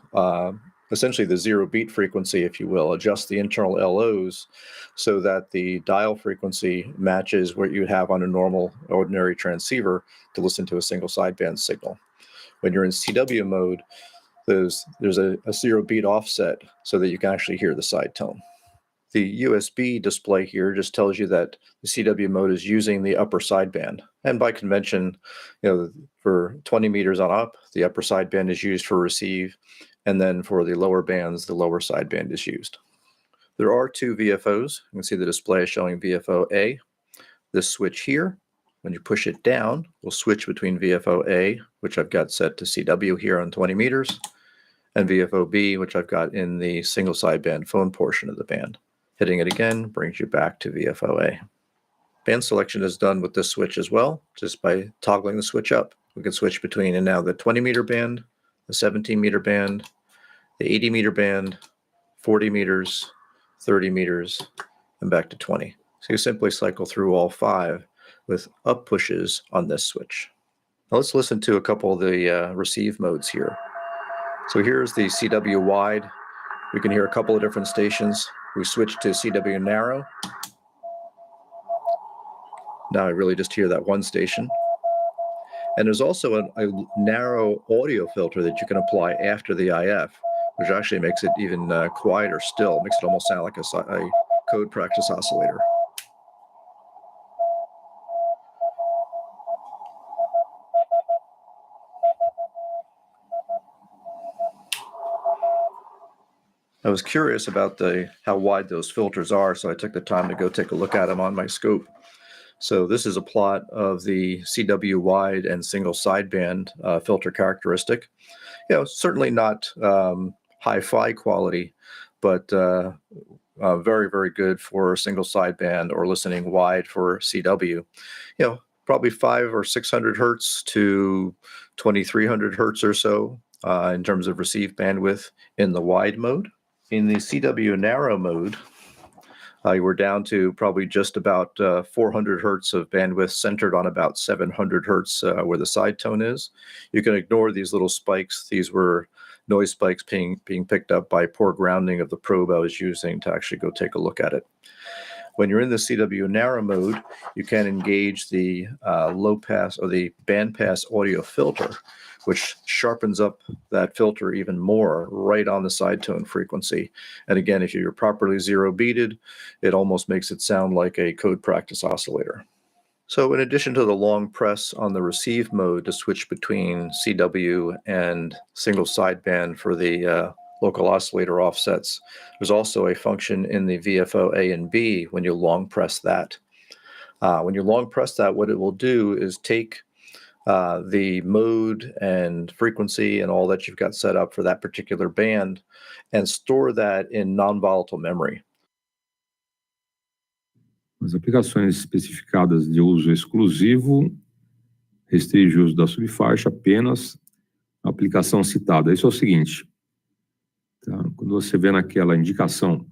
essentially the zero beat frequency, if you will, adjust the internal LOs so that the dial frequency matches what you have on a normal ordinary transceiver to listen to a single sideband signal. When you're in CW mode, there's a zero beat offset so that you can actually hear the side tone. The USB display here just tells you that the CW mode is using the upper sideband. And by convention, for 20 meters on up, the upper sideband is used for receive, and then for the lower bands, the lower sideband is used. There are 2 VFOs. You can see the display showing VFO A. This switch here, when you push it down, will switch between VFO A, which I've got set to CW here on 20 meters, and VFO B, which I've got in the single sideband phone portion of the band. Hitting it again brings you back to VFOA. Band selection is done with this switch as well, just by toggling the switch up. We can switch between and now the 20 meter band, the 17 meter band, the 80 meter band, 40 meters, 30 meters, and back to 20. So you simply cycle through all 5 with up pushes on this switch. Now let's listen to a couple of the receive modes here. So here's the CW wide. We can hear a couple of different stations. We switch to CW narrow. Now I really just hear that one station. And there's also a narrow audio filter that you can apply after the IF, which actually makes it even quieter still. It makes it almost sound like a code practice oscillator. I was curious about how wide those filters are, so I took the time to go take a look at them on my scope. So this is a plot of the CW wide and single sideband filter characteristic. Certainly not hi-fi quality, but very, very good for single sideband or listening wide for CW. Probably 500 or 600 hertz to 2300 hertz or so in terms of receive bandwidth in the wide mode. In the CW narrow mode, we're down to probably just about 400 hertz of bandwidth centered on about 700 hertz where the side tone is. You can ignore these little spikes. These were noise spikes being picked up by poor grounding of the probe I was using to actually go take a look at it. When you're in the CW narrow mode, you can engage the low pass or the band pass audio filter, which sharpens up that filter even more right on the side tone frequency. And again, if you're properly zero beated, it almost makes it sound like a code practice oscillator. So in addition to the long press on the receive mode to switch between CW and single sideband for the local oscillator offsets, there's also a function in the VFO A and B when you long press that. When you long press that, what it will do is take the mode and frequency and all that you've got set up for that particular band and store that in non-volatile memory. As aplicações especificadas de uso exclusivo restringe o uso da subfaixa apenas a aplicação citada. Isso é o seguinte, tá? Quando você vê naquela indicação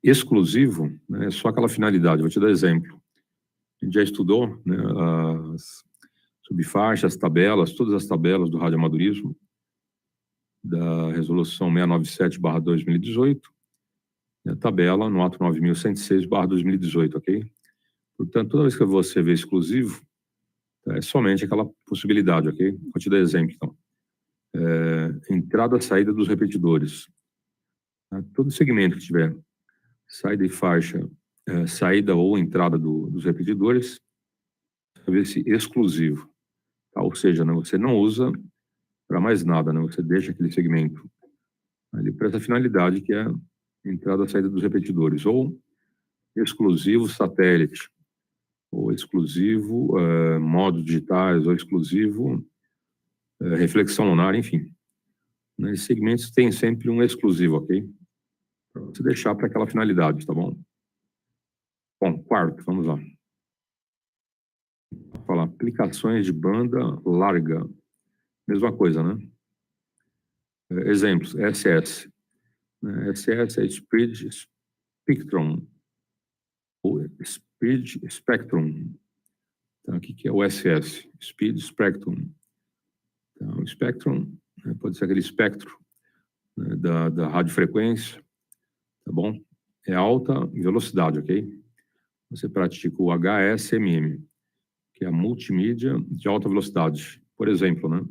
exclusivo, né, é só aquela finalidade. Vou te dar exemplo. A gente já estudou, né, as subfaixas, tabelas, todas as tabelas do radioamadorismo da resolução 697/2018 e a tabela no ato 9106/2018, ok? Portanto, toda vez que você vê exclusivo, é somente aquela possibilidade, ok? Vou te dar exemplo, então. Entrada e saída dos repetidores. Tá? Todo segmento que tiver saída e faixa, saída ou entrada dos repetidores, vai ver se exclusivo. Tá? Ou seja, né, você não usa para mais nada, né? Você deixa aquele segmento ali para essa finalidade que é entrada e saída dos repetidores, ou exclusivo satélite, ou exclusivo modos digitais, ou exclusivo reflexão lunar, enfim. Nesses segmentos tem sempre um exclusivo, ok? Para você deixar para aquela finalidade, tá bom? Bom, quarto, vamos lá. Vou falar aplicações de banda larga. Mesma coisa, né? Exemplos, SS. SS é Speed Spectrum, ou Speed Spectrum. Então, o que é o SS? Speed Spectrum. Então, o Spectrum, pode ser aquele espectro, né, da radiofrequência, tá bom? É alta velocidade, ok? Você pratica o HSMM, que é a multimídia de alta velocidade. Por exemplo, né?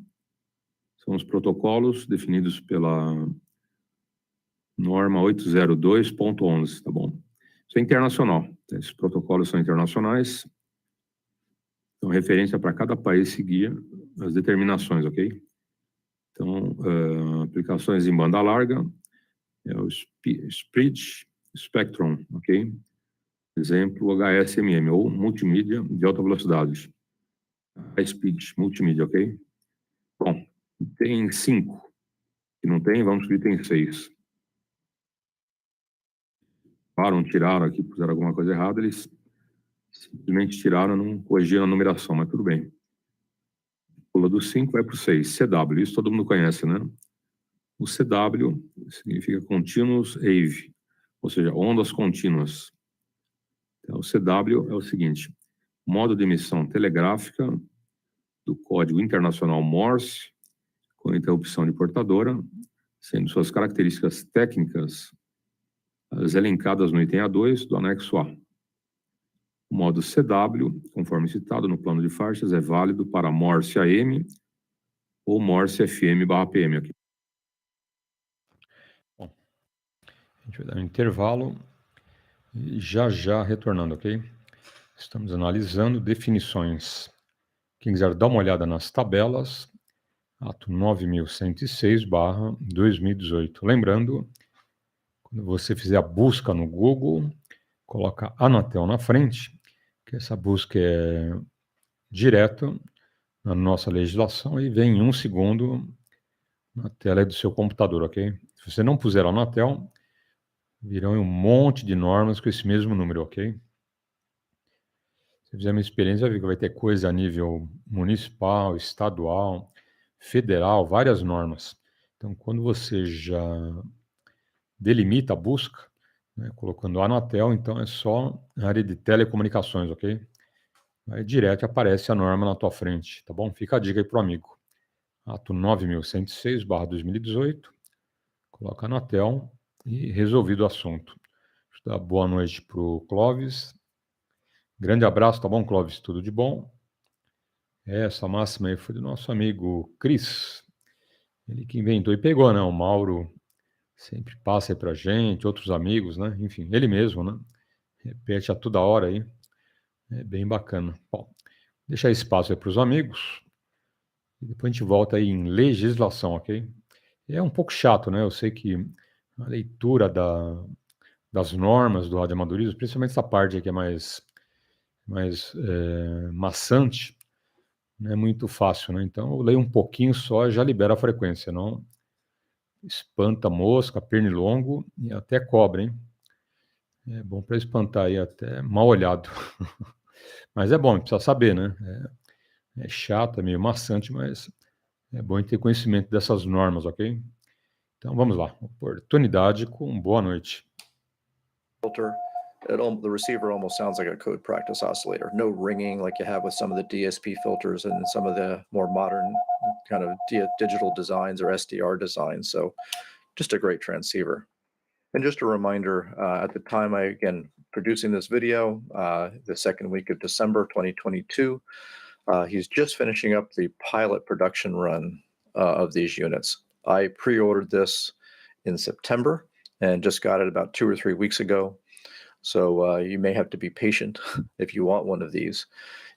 São os protocolos definidos pela norma 802.11, tá bom? Isso é internacional. Esses protocolos são internacionais. Então, referência para cada país seguir as determinações, ok? Então, aplicações em banda larga é o Speed Spectrum, ok? Exemplo, HSMM, ou multimídia de alta velocidade. High Speed Multimídia, ok? Bom, tem 5. Se não tem, vamos subir, tem 6. Tiraram aqui, puseram alguma coisa errada, eles simplesmente tiraram, não corrigiram a numeração, mas tudo bem. Pula do 5, vai para o 6. CW, isso todo mundo conhece, né? O CW significa Continuous Wave, ou seja, ondas contínuas. Então, o CW é o seguinte: modo de emissão telegráfica do código internacional Morse, com interrupção de portadora, sendo suas características técnicas as elencadas no item A2 do anexo A. O modo CW, conforme citado no plano de faixas, é válido para Morse AM ou Morse FM/PM. Aqui. Bom, a gente vai dar um intervalo e já retornando, ok? Estamos analisando definições. Quem quiser dar uma olhada nas tabelas, ato 9106/2018. Lembrando, quando você fizer a busca no Google, coloca Anatel na frente, que essa busca é direta na nossa legislação e vem em 1 segundo na tela do seu computador, ok? Se você não puser Anatel, virão um monte de normas com esse mesmo número, ok? Se fizer uma experiência, vai ver que vai ter coisa a nível municipal, estadual, federal, várias normas. Então, quando você já delimita a busca, né, colocando Anatel, então é só a área de telecomunicações, ok? Aí direto aparece a norma na tua frente, tá bom? Fica a dica aí pro amigo. Ato 9106/2018, coloca Anatel e resolvido o assunto. Deixa eu dar boa noite pro Clóvis. Grande abraço, tá bom, Clóvis? Tudo de bom? Essa máxima aí foi do nosso amigo Cris. Ele que inventou e pegou, né? O Mauro sempre passa aí pra gente, outros amigos, né? Enfim, ele mesmo, né? Repete a toda hora aí. É bem bacana. Bom, deixar espaço aí para os amigos. E depois a gente volta aí em legislação, ok? É um pouco chato, né? Eu sei que a leitura das normas do radioamadorismo, principalmente essa parte aqui é mais maçante, não é muito fácil, né? Então eu leio um pouquinho só e já libera a frequência, não espanta mosca, pernilongo e até cobra, hein? É bom para espantar aí até mal olhado. Mas é bom, precisa saber, né? É chato, é meio maçante, mas é bom ter conhecimento dessas normas, ok? Então vamos lá. Oportunidade com boa noite. Filter. The receiver almost sounds like a code practice oscillator. No ringing like you have with some of the DSP filters and some of the more modern kind of digital designs or SDR designs. So just a great transceiver. And just a reminder, at the time I, again, producing this video the second week of December 2022. He's just finishing up the pilot production run of these units. I pre-ordered this in September and just got it about 2 or 3 weeks ago. So you may have to be patient if you want one of these.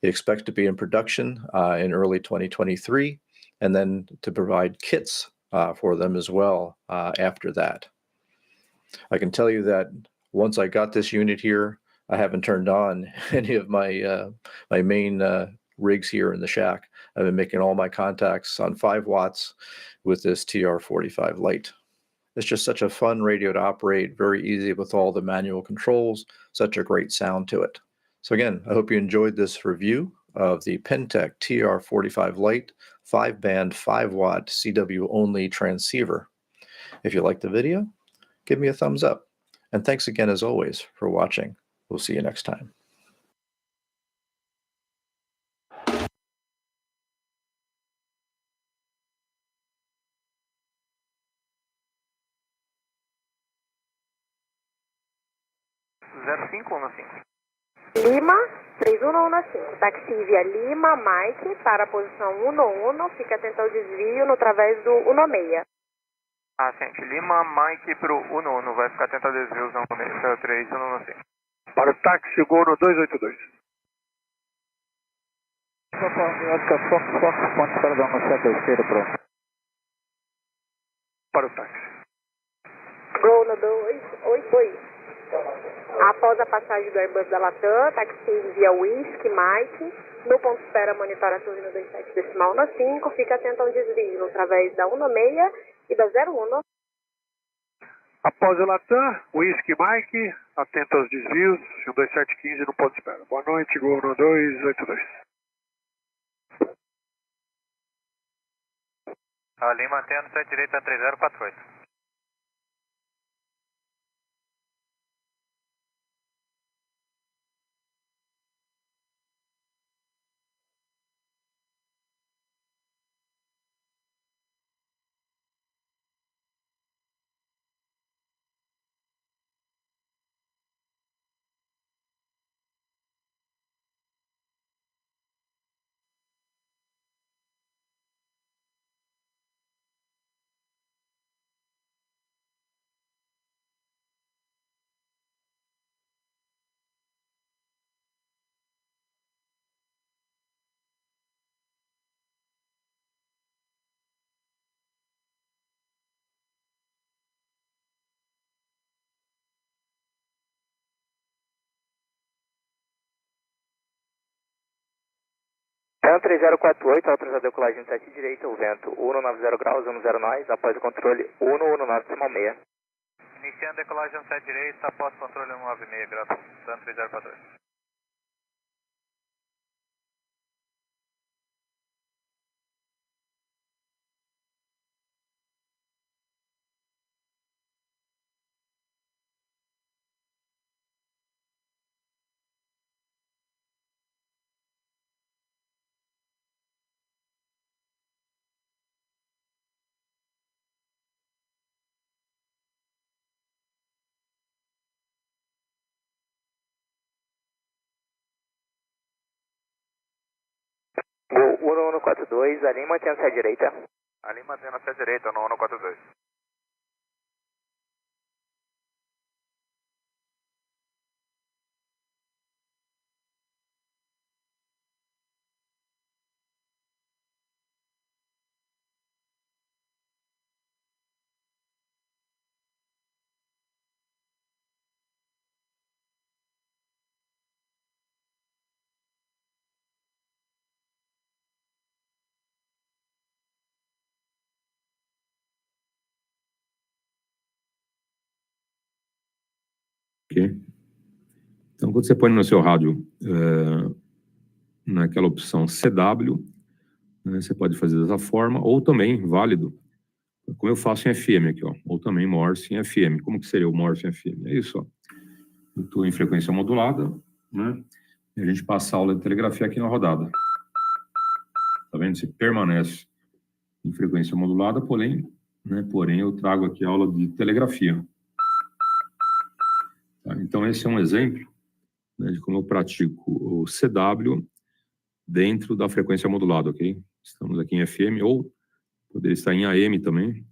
It expects to be in production in early 2023, and then to provide kits for them as well after that. I can tell you that once I got this unit here, I haven't turned on any of my my main rigs here in the shack. I've been making all my contacts on 5 watts with this TR45 Lite. It's just such a fun radio to operate, very easy with all the manual controls, such a great sound to it. So again, I hope you enjoyed this review of the Pentec TR45 Lite 5-band 5-watt CW-only transceiver. If you liked the video, give me a thumbs up. And thanks again, as always, for watching. We'll see you next time. Lima, 3115. Táxi via Lima, Mike, para a posição 11, fica atento ao desvio no través do 16. Ascente Lima, Mike pro 11, vai ficar atento ao desvio, 3, 116. Para o táxi, Gol no 282. Para o táxi. Gol no 282. Após a passagem do Airbus da Latam, táxi via Whisky, Mike, no ponto de espera monitora a torre no 27,5, fica atento ao desvio através da 16 e da 01. Após o Latam, Whisky Mike, atento aos desvios, 2715 no ponto de espera. Boa noite, Gol no 282. Lima, antena 7 direita 3048. Então 3048, autorizado a decolagem 7 direita, o vento 190 graus, 10 nós, após o controle 119 decimal meia. Iniciando decolagem 7 direita, após controle 196 graus, 3048. Gol 1142, a Lima, antena 7 direita. A Lima, antena 7 direita, 1142. Ok. Então, quando você põe no seu rádio naquela opção CW, né, você pode fazer dessa forma, ou também, válido, como eu faço em FM aqui, ó, ou também Morse em FM. Como que seria o Morse em FM? É isso, ó. Eu estou em frequência modulada, né, e a gente passa a aula de telegrafia aqui na rodada. Tá vendo? Você permanece em frequência modulada, porém eu trago aqui a aula de telegrafia. Tá? Então, esse é um exemplo, né, de como eu pratico o CW dentro da frequência modulada, ok? Estamos aqui em FM, ou poderia estar em AM também,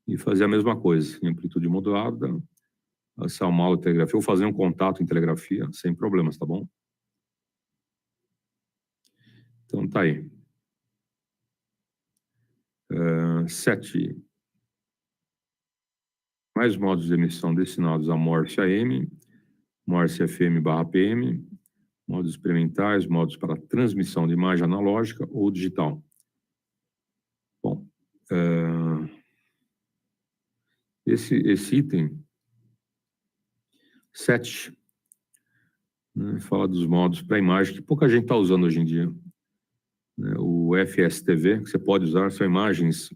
e fazer a mesma coisa, em amplitude modulada, passar uma aula de telegrafia, ou fazer um contato em telegrafia, sem problemas, tá bom? Então, tá aí. 7. Mais modos de emissão destinados a Morse AM, Morse FM/PM, modos experimentais, modos para transmissão de imagem analógica ou digital. Bom, esse item 7, né, fala dos modos para imagem que pouca gente está usando hoje em dia. Né, o FSTV, que você pode usar, são imagens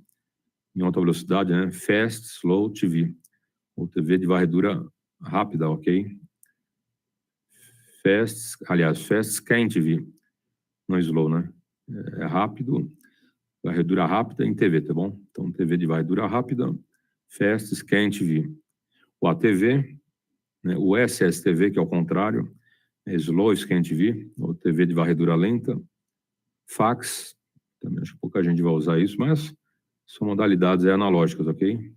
em alta velocidade, né, Fast Slow TV, ou TV de varredura rápida, ok? Fast Scan TV, não slow, né? É rápido, varredura rápida em TV, tá bom? Então, TV de varredura rápida, Fast Scan TV. O ATV, né, o SSTV, que é o contrário, é Slow Scan TV, ou TV de varredura lenta. Fax, também acho que pouca gente vai usar isso, mas são modalidades analógicas, ok?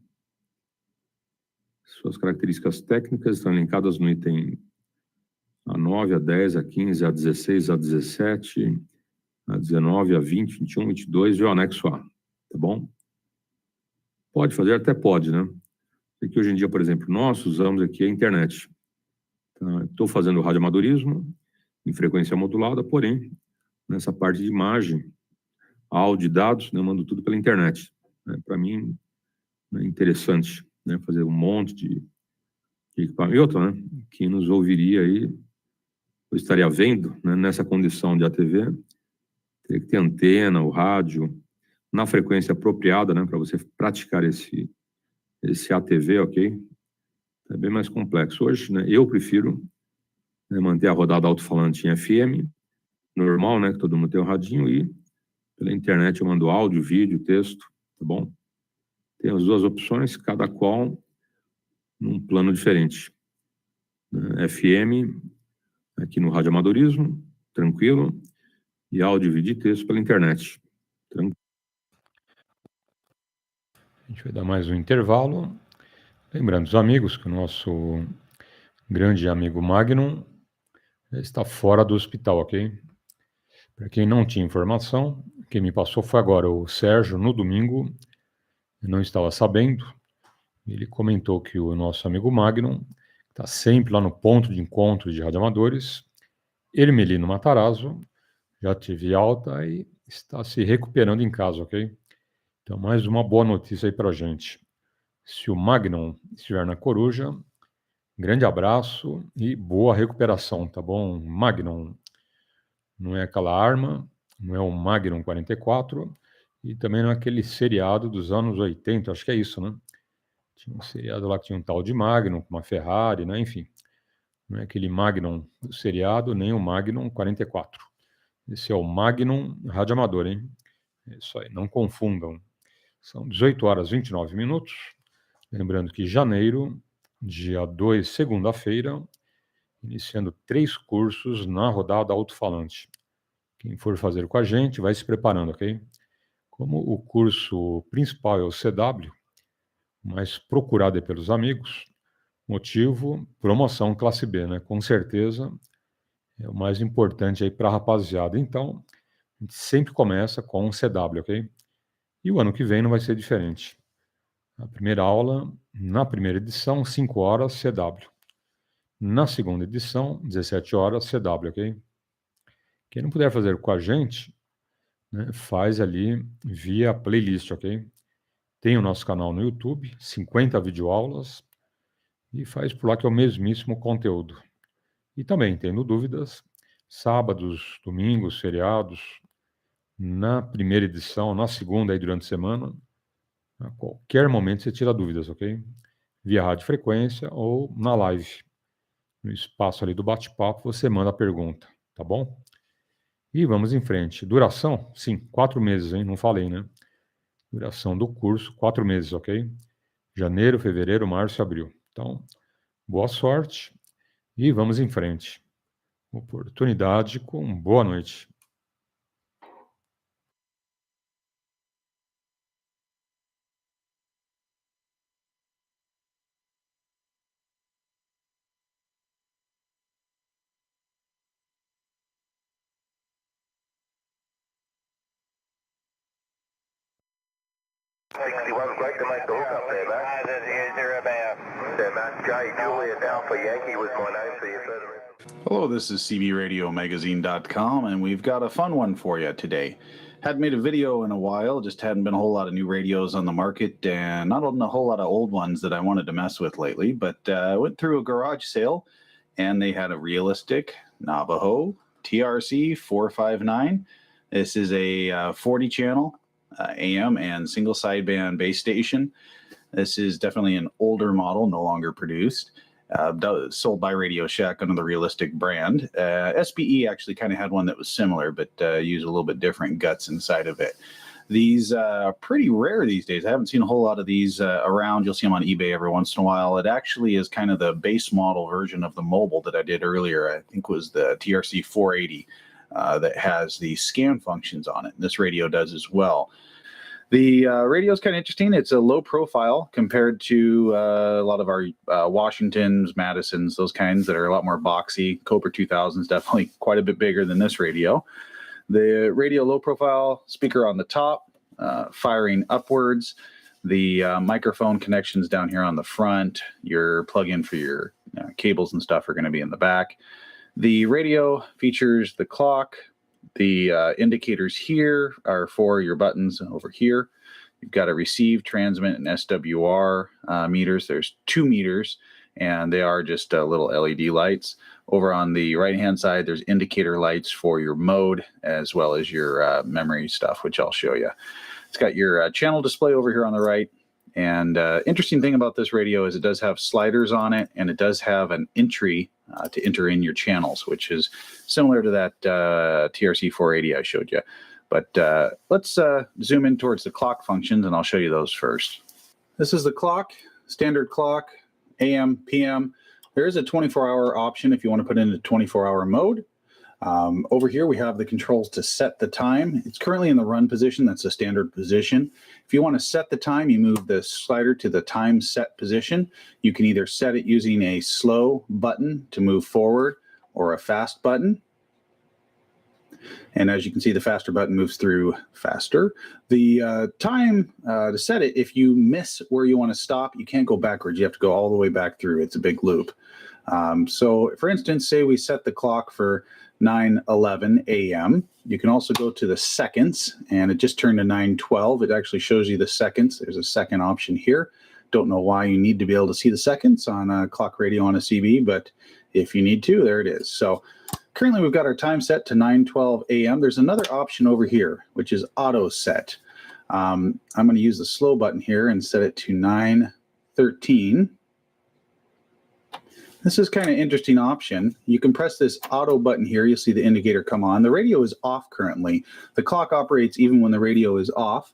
Suas características técnicas estão elencadas no item A9, A10, A15, A16, A17, A19, A20, 21, 22 e o anexo A, tá bom? Pode fazer, até pode, né? Porque hoje em dia, por exemplo, nós usamos aqui a internet. Estou fazendo radioamadorismo em frequência modulada, porém, nessa parte de imagem, áudio e dados, né, eu mando tudo pela internet. Né? Para mim, é interessante, né, fazer um monte de equipamento. E outra, né, quem nos ouviria aí, eu estaria vendo, né, nessa condição de ATV, teria que ter antena, o rádio, na frequência apropriada, né, para você praticar esse ATV, ok? É bem mais complexo. Hoje, né, eu prefiro, né, manter a rodada alto-falante em FM, normal, né, que todo mundo tem um radinho, e pela internet eu mando áudio, vídeo, texto, tá bom? Tem as duas opções, cada qual num plano diferente. FM, aqui no radioamadorismo, tranquilo, e áudio, vídeo e texto pela internet. Tranquilo. A gente vai dar mais um intervalo. Lembrando os amigos que o nosso grande amigo Magnum está fora do hospital, ok? Para quem não tinha informação, quem me passou foi agora o Sérgio, no domingo, eu não estava sabendo. Ele comentou que o nosso amigo Magnum está sempre lá no ponto de encontro de radioamadores, Hermelino Matarazzo, já teve alta e está se recuperando em casa, ok? Então, mais uma boa notícia aí para a gente. Se o Magnum estiver na Coruja, grande abraço e boa recuperação, tá bom? Magnum não é aquela arma, não é o Magnum 44 e também não é aquele seriado dos anos 80, acho que é isso, né? Tinha um seriado lá que tinha um tal de Magnum, com uma Ferrari, né? Enfim, não é aquele Magnum do seriado, nem o Magnum 44. Esse é o Magnum radioamador, hein? É isso aí, não confundam. São 18 horas e 29 minutos. Lembrando que janeiro, dia 2, segunda-feira, iniciando 3 cursos na rodada alto-falante. Quem for fazer com a gente, vai se preparando, ok? Como o curso principal é o CW, mas procurado é pelos amigos, motivo, promoção classe B, né? Com certeza é o mais importante aí para a rapaziada. Então, a gente sempre começa com um CW, ok? E o ano que vem não vai ser diferente. A primeira aula, na primeira edição, 5 horas, CW. Na segunda edição, 17 horas, CW, ok? Quem não puder fazer com a gente, né, faz ali via playlist, ok? Tem o nosso canal no YouTube, 50 videoaulas, e faz por lá que é o mesmíssimo conteúdo. E também, tendo dúvidas, sábados, domingos, feriados, na primeira edição, na segunda aí durante a semana, a qualquer momento você tira dúvidas, ok? Via radiofrequência ou na live. No espaço ali do bate-papo, você manda a pergunta, tá bom? E vamos em frente. Duração? Sim, 4 meses, hein? Não falei, né? Duração do curso, 4 meses, ok? Janeiro, fevereiro, março e abril. Então, boa sorte. E vamos em frente. Oportunidade com boa noite. Hello, this is CBRadioMagazine.com, and we've got a fun one for you today. Hadn't made a video in a while, just hadn't been a whole lot of new radios on the market, and not a whole lot of old ones that I wanted to mess with lately, but I went through a garage sale, and they had a realistic Navajo TRC 459. This is a 40-channel AM and single sideband base station. This is definitely an older model, no longer produced. Sold by Radio Shack under the Realistic brand. SPE actually kind of had one that was similar, but used a little bit different guts inside of it. These are pretty rare these days. I haven't seen a whole lot of these around. You'll see them on eBay every once in a while. It actually is kind of the base model version of the mobile that I did earlier. I think was the TRC 480 that has the scan functions on it. This radio does as well. The radio is kind of interesting. It's a low profile compared to a lot of our Washingtons, Madisons, those kinds that are a lot more boxy. Cobra 2000 is definitely quite a bit bigger than this radio. The radio low profile, speaker on the top, firing upwards. The microphone connections down here on the front. Your plug-in for your cables and stuff are going to be in the back. The radio features the clock. The indicators here are for your buttons over here. You've got a receive, transmit, and SWR meters. There's 2 meters, and they are just little LED lights. Over on the right-hand side, there's indicator lights for your mode, as well as your memory stuff, which I'll show you. It's got your channel display over here on the right. And interesting thing about this radio is it does have sliders on it, and it does have an entry to enter in your channels, which is similar to that TRC 480 I showed you. But let's zoom in towards the clock functions, and I'll show you those first. This is the clock, standard clock, AM, PM. There is a 24-hour option if you want to put it into 24-hour mode. Over here, we have the controls to set the time. It's currently in the run position. That's the standard position. If you want to set the time, you move the slider to the time set position. You can either set it using a slow button to move forward or a fast button. And as you can see, the faster button moves through faster. The time to set it, if you miss where you want to stop, you can't go backwards. You have to go all the way back through. It's a big loop. So for instance, say we set the clock for 9:11 a.m. You can also go to the seconds, and it just turned to 9:12. It actually shows you the seconds. There's a second option here. Don't know why you need to be able to see the seconds on a clock radio on a CB, but if you need to, there it is. So currently we've got our time set to 9:12 a.m. There's another option over here, which is auto set. I'm going to use the slow button here and set it to 9:13. This is kind of an interesting option. You can press this auto button here. You'll see the indicator come on. The radio is off currently. The clock operates even when the radio is off,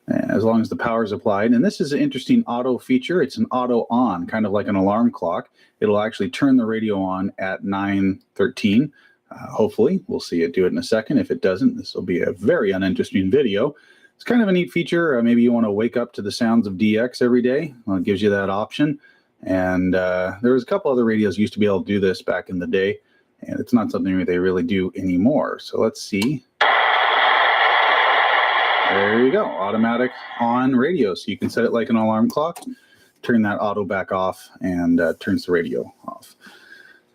as long as the power is applied. And this is an interesting auto feature. It's an auto on, kind of like an alarm clock. It'll actually turn the radio on at 9:13. Hopefully, we'll see it do it in a second. If it doesn't, this will be a very uninteresting video. It's kind of a neat feature. Maybe you want to wake up to the sounds of DX every day. Well, it gives you that option. And there was a couple other radios used to be able to do this back in the day, and it's not something that they really do anymore. So let's see. There you go, automatic on radio. So you can set it like an alarm clock, turn that auto back off, and turns the radio off.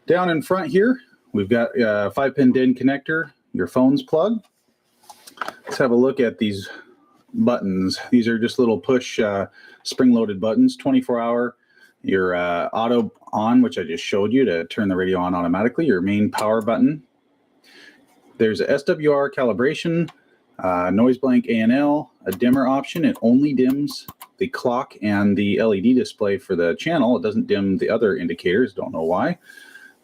Down in front here, we've got a 5-pin DIN connector, your phone's plug. Let's have a look at these buttons. These are just little push spring-loaded buttons, 24-hour. Your auto on, which I just showed you to turn the radio on automatically, your main power button. There's a SWR calibration, noise blank ANL, a dimmer option. It only dims the clock and the LED display for the channel. It doesn't dim the other indicators, don't know why.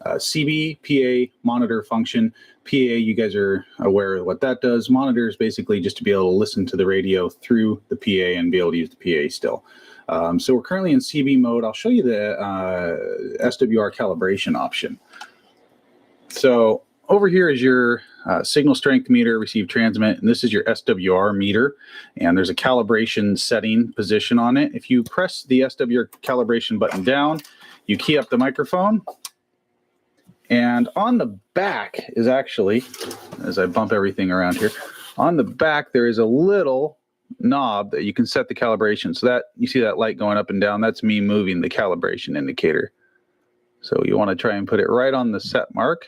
CB, PA, monitor function. PA, you guys are aware of what that does. Monitor is basically just to be able to listen to the radio through the PA and be able to use the PA still. So we're currently in CB mode. I'll show you the SWR calibration option. So over here is your signal strength meter, receive transmit, and this is your SWR meter. And there's a calibration setting position on it. If you press the SWR calibration button down, you key up the microphone. And on the back is actually, as I bump everything around here, on the back there is a little knob that you can set the calibration. So that you see that light going up and down, that's me moving the calibration indicator. So you want to try and put it right on the set mark.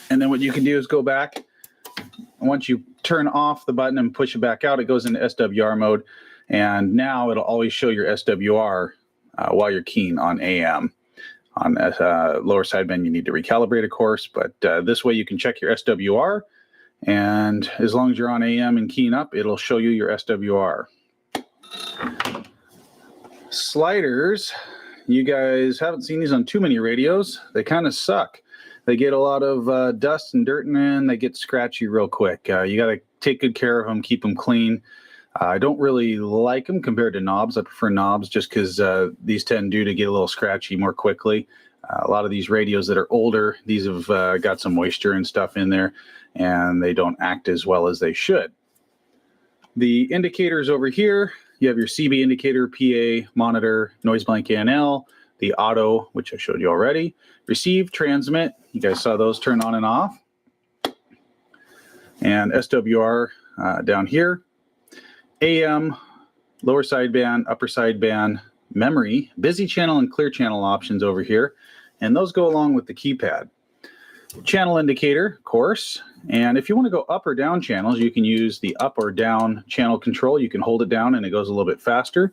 And then what you can do is go back, and once you turn off the button and push it back out, it goes into SWR mode. And now it'll always show your SWR while you're keying on AM. On lower sideband, you need to recalibrate, of course, but this way you can check your SWR, and as long as you're on AM and keying up, it'll show you your SWR. Sliders, you guys haven't seen these on too many radios. They kind of suck. They get a lot of dust and dirt in them. They get scratchy real quick. You got to take good care of them, keep them clean. I don't really like them compared to knobs. I prefer knobs just because these tend to get a little scratchy more quickly. A lot of these radios that are older, these have got some moisture and stuff in there, and they don't act as well as they should. The indicators over here, you have your CB indicator, PA, monitor, noise blank ANL, the auto, which I showed you already, receive, transmit. You guys saw those turn on and off. And SWR down here. AM, lower sideband, upper sideband, memory, busy channel and clear channel options over here, and those go along with the keypad. Channel indicator, of course, and if you want to go up or down channels, you can use the up or down channel control. You can hold it down and it goes a little bit faster.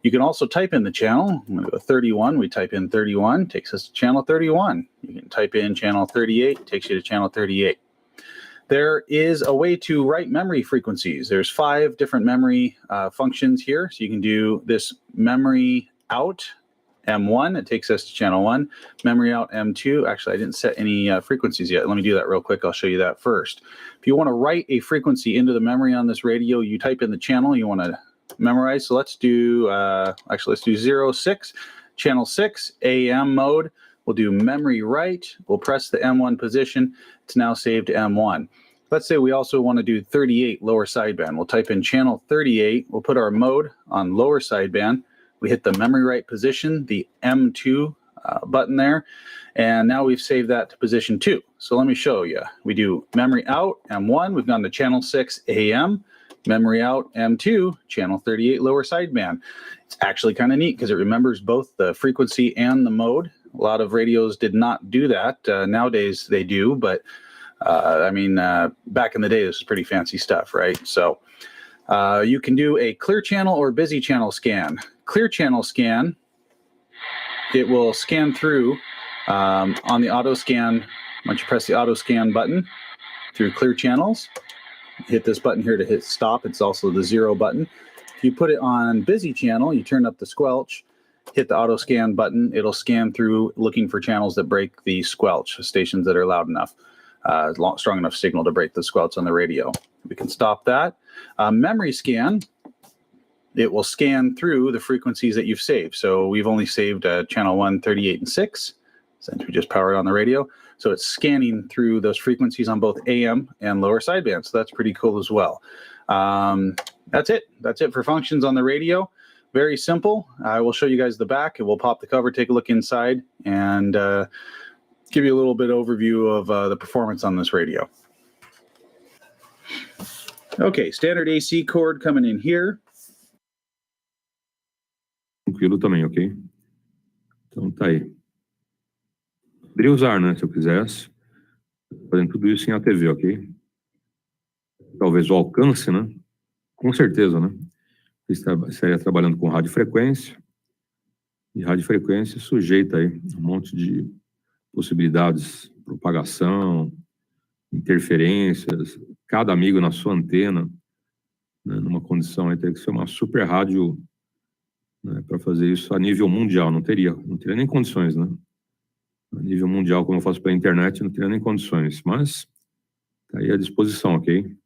You can also type in the channel. I'm going to go 31. We type in 31, takes us to channel 31. You can type in channel 38, takes you to channel 38. There is a way to write memory frequencies. There's 5 different memory functions here. So you can do this memory out M1. It takes us to channel 1. Memory out M2. Actually, I didn't set any frequencies yet. Let me do that real quick. I'll show you that first. If you want to write a frequency into the memory on this radio, you type in the channel you want to memorize. So let's do, let's do 06, channel 6, AM mode. We'll do memory write. We'll press the M1 position. It's now saved to M1. Let's say we also want to do 38 lower sideband. We'll type in channel 38. We'll put our mode on lower sideband. We hit the memory write position, the M2 button there, and now we've saved that to position 2. So let me show you. We do memory out, M1. We've gone to channel 6 AM. Memory out, M2, channel 38 lower sideband. It's actually kind of neat because it remembers both the frequency and the mode. A lot of radios did not do that. Nowadays they do, but back in the day, this is pretty fancy stuff, right? So you can do a clear channel or busy channel scan. Clear channel scan, it will scan through on the auto scan. Once you press the auto scan button through clear channels, hit this button here to hit stop. It's also the 0 button. If you put it on busy channel, you turn up the squelch, hit the auto scan button. It'll scan through looking for channels that break the squelch, stations that are loud enough, strong enough signal to break the squelch on the radio. We can stop that. Memory scan, it will scan through the frequencies that you've saved. So we've only saved channel 1, 38, and 6, since we just powered on the radio. So it's scanning through those frequencies on both AM and lower sideband. So that's pretty cool as well. That's it. That's it for functions on the radio. Very simple. I will show you guys the back, and we'll pop the cover, take a look inside, and give you a little bit overview of the performance on this radio. Okay, standard AC cord coming in here. Tranquilo também, ok? Então tá aí. Poderia usar, né, se eu quisesse, fazendo tudo isso em ATV, ok? Talvez o alcance, né? Com certeza, né? Estaria trabalhando com radiofrequência, e radiofrequência sujeita aí um monte de possibilidades, propagação, interferências, cada amigo na sua antena, né, numa condição aí, teria que ser uma super rádio, né, para fazer isso a nível mundial, não teria nem condições, né? A nível mundial, como eu faço pela internet, não teria nem condições, mas tá aí à disposição, ok?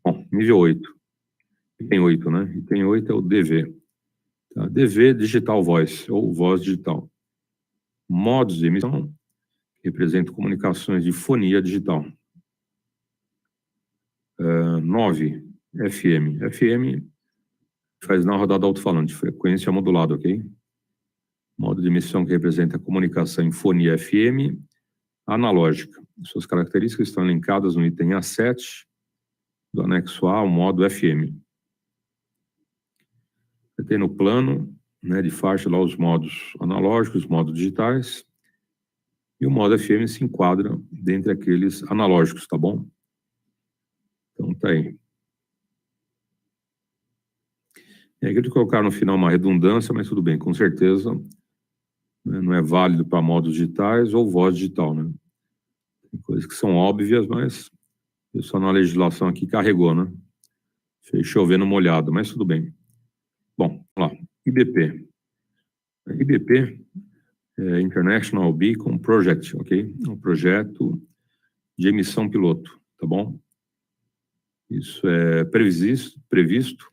Bom, nível 8. Item 8, né? Item 8 é o DV. Tá? DV Digital Voice, ou voz digital. Modos de emissão, representa comunicações de fonia digital. 9, FM. FM faz na rodada alto-falante, frequência modulada, ok? Modo de emissão que representa a comunicação em fonia FM analógica. Suas características estão elencadas no item A7 do anexo A, o modo FM. Você tem no plano, né, de faixa lá os modos analógicos, os modos digitais, e o modo FM se enquadra dentre aqueles analógicos, tá bom? Então tá aí. É que eu colocar no final uma redundância, mas tudo bem, com certeza, né, não é válido para modos digitais ou voz digital, né? Tem coisas que são óbvias, mas só na legislação aqui carregou, né? Fez chover no molhado, mas tudo bem. Bom, vamos lá. IBP. IBP é International Beacon Project, ok? É um projeto de emissão piloto, tá bom? Isso é previsto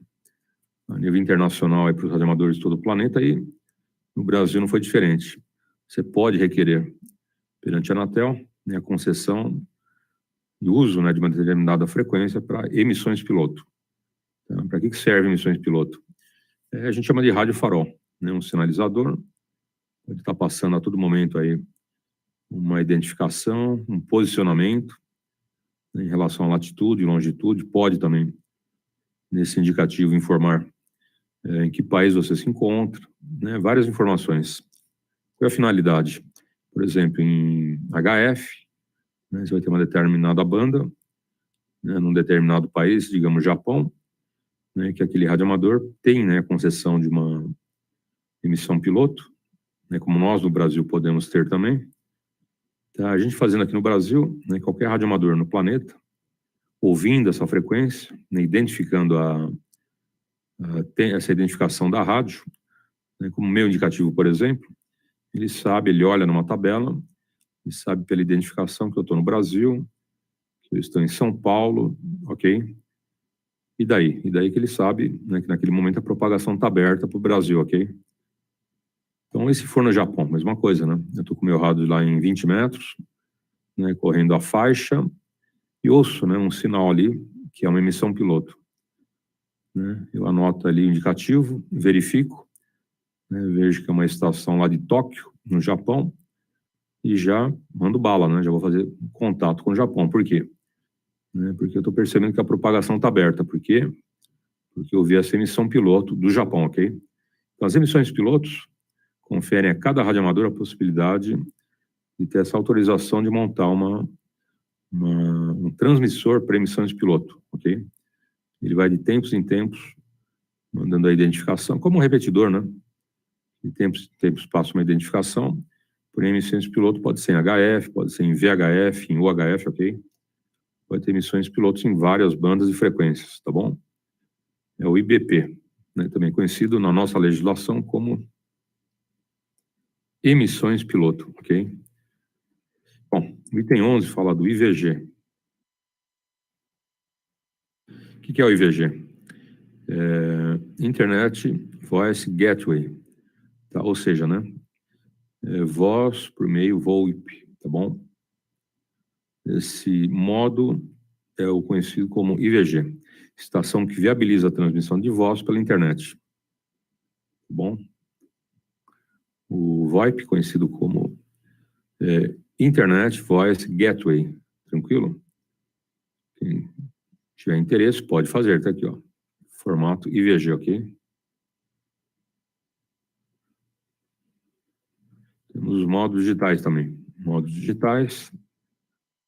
a nível internacional para os radioamadores de todo o planeta e no Brasil não foi diferente. Você pode requerer perante a Anatel, né, a concessão do uso, né, de uma determinada frequência para emissões piloto. Tá? Para que serve emissões piloto? A gente chama de rádio farol, né, um sinalizador, pode estar passando a todo momento aí uma identificação, um posicionamento, né, em relação à latitude e longitude, pode também, nesse indicativo, informar em que país você se encontra, né, várias informações. Qual é a finalidade? Por exemplo, em HF, né, você vai ter uma determinada banda, né, num determinado país, digamos Japão, né, que aquele radioamador tem, né, a concessão de uma emissão piloto, né, como nós no Brasil podemos ter também. Tá, a gente fazendo aqui no Brasil, né, qualquer radioamador no planeta, ouvindo essa frequência, né, identificando essa identificação da rádio, né, como meio indicativo, por exemplo, ele sabe, ele olha numa tabela, ele sabe pela identificação que eu estou no Brasil, que eu estou em São Paulo, ok? E daí? E daí que ele sabe, né, que naquele momento a propagação está aberta para o Brasil, ok? Então, e se for no Japão? Mesma coisa, né? Eu estou com o meu rádio lá em 20 metros, né, correndo a faixa, e ouço, né, um sinal ali, que é uma emissão piloto. Né? Eu anoto ali o indicativo, verifico, né, vejo que é uma estação lá de Tóquio, no Japão, e já mando bala, né? Já vou fazer contato com o Japão. Por quê? Né, porque eu estou percebendo que a propagação está aberta. Por quê? Porque eu vi essa emissão piloto do Japão, ok? Então, as emissões pilotos conferem a cada radioamador a possibilidade de ter essa autorização de montar um transmissor para emissões piloto, ok? Ele vai de tempos em tempos mandando a identificação, como um repetidor, né? De tempos em tempos passa uma identificação, por emissões piloto pode ser em HF, pode ser em VHF, em UHF, ok? Pode ter emissões pilotos em várias bandas e frequências, tá bom? É o IBP, né? Também conhecido na nossa legislação como emissões piloto, ok? Bom, o item 11 fala do IVG. O que é o IVG? Internet Voice Gateway, tá? Ou seja, né, voz por meio VoIP, tá bom? Esse modo é o conhecido como IVG, estação que viabiliza a transmissão de voz pela internet, tá bom? O VoIP, conhecido como Internet Voice Gateway, tranquilo? Quem tiver interesse pode fazer, tá aqui, ó, formato IVG, ok? Temos os modos digitais também. Modos digitais,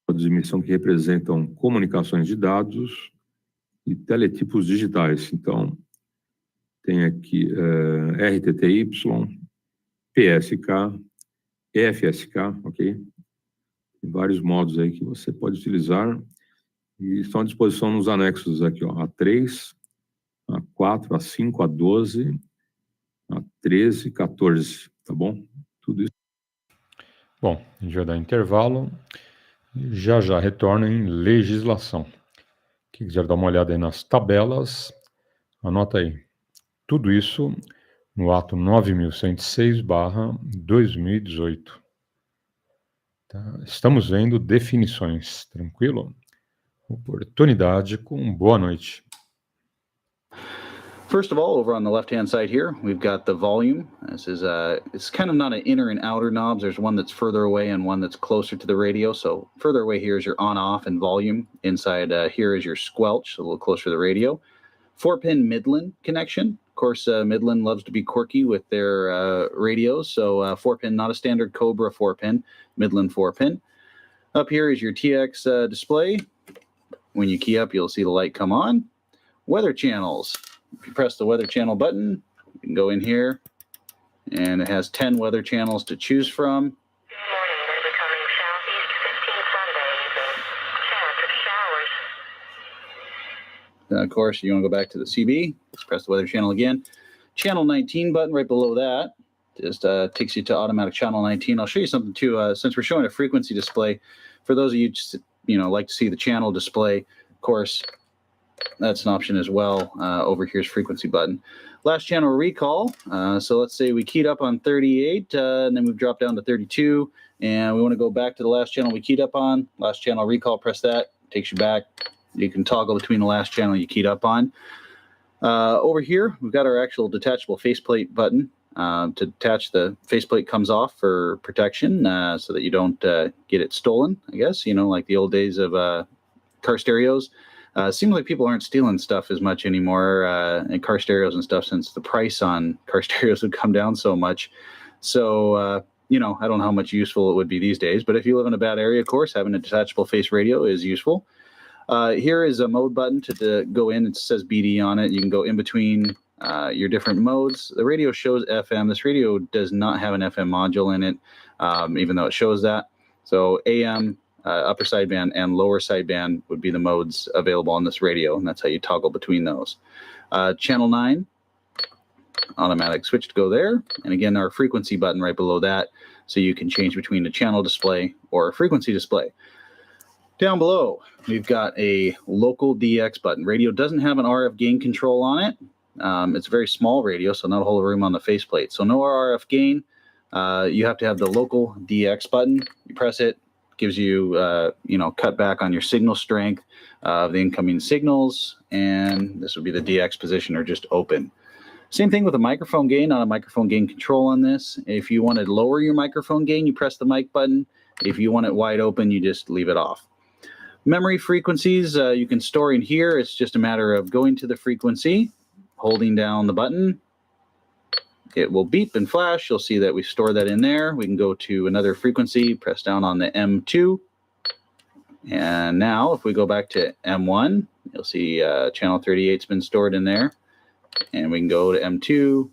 modos de emissão que representam comunicações de dados e teletipos digitais. Então, tem aqui RTTY, PSK, EFSK, ok? Tem vários modos aí que você pode utilizar e estão à disposição nos anexos aqui, ó, A3, A4, A5, A12, A13, 14, tá bom? Tudo isso. Bom, a gente vai dar intervalo e já retorna em legislação. Quem quiser dar uma olhada aí nas tabelas, Anota aí. Tudo isso no ato 9106/2018. Tá? Estamos vendo definições, tranquilo? Oportunidade com boa noite. First of all, over on the left-hand side here, we've got the volume. This is it's kind of not an inner and outer knobs. There's one that's further away and one that's closer to the radio. So further away here is your on-off and volume. Inside here is your squelch, so a little closer to the radio. 4-pin Midland connection. Of course, Midland loves to be quirky with their radios. So 4-pin, not a standard Cobra 4-pin, Midland 4-pin. Up here is your TX display. When you key up, you'll see the light come on. Weather channels. If you press the weather channel button, you can go in here, and it has 10 weather channels to choose from. Good morning. Then becoming southeast 15 Sunday. Chance of showers. Then, of course, you want to go back to the CB. Let's press the weather channel again. Channel 19 button right below that just takes you to automatic channel 19. I'll show you something too. Since we're showing a frequency display, for those of you just, like to see the channel display, of course, that's an option as well. Over here's frequency button. Last channel recall. So let's say we keyed up on 38, and then we've dropped down to 32, and we want to go back to the last channel we keyed up on. Last channel recall, press that, takes you back. You can toggle between the last channel you keyed up on. Over here, we've got our actual detachable faceplate button. To detach the faceplate comes off for protection, so that you don't get it stolen, I guess, like the old days of car stereos. Seems like people aren't stealing stuff as much anymore, and car stereos and stuff, since the price on car stereos would come down so much. So, I don't know how much useful it would be these days, but if you live in a bad area, of course, having a detachable face radio is useful. Here is a mode button to go in. It says BD on it. You can go in between your different modes. The radio shows FM. This radio does not have an FM module in it, even though it shows that. So AM, upper sideband and lower sideband would be the modes available on this radio, and that's how you toggle between those. Channel 9, automatic switch to go there, and again our frequency button right below that, so you can change between a channel display or a frequency display. Down below, we've got a local DX button. Radio doesn't have an RF gain control on it. It's a very small radio, so not a whole lot of room on the faceplate. So no RF gain. You have to have the local DX button. You press it, gives you, cut back on your signal strength of the incoming signals, and this would be the DX position, or just open. Same thing with a microphone gain, not a microphone gain control on this. If you want to lower your microphone gain, you press the mic button. If you want it wide open, you just leave it off. Memory frequencies, you can store in here. It's just a matter of going to the frequency, holding down the button. It will beep and flash. You'll see that we store that in there. We can go to another frequency, press down on the M2. And now if we go back to M1, you'll see channel 38's been stored in there. And we can go to M2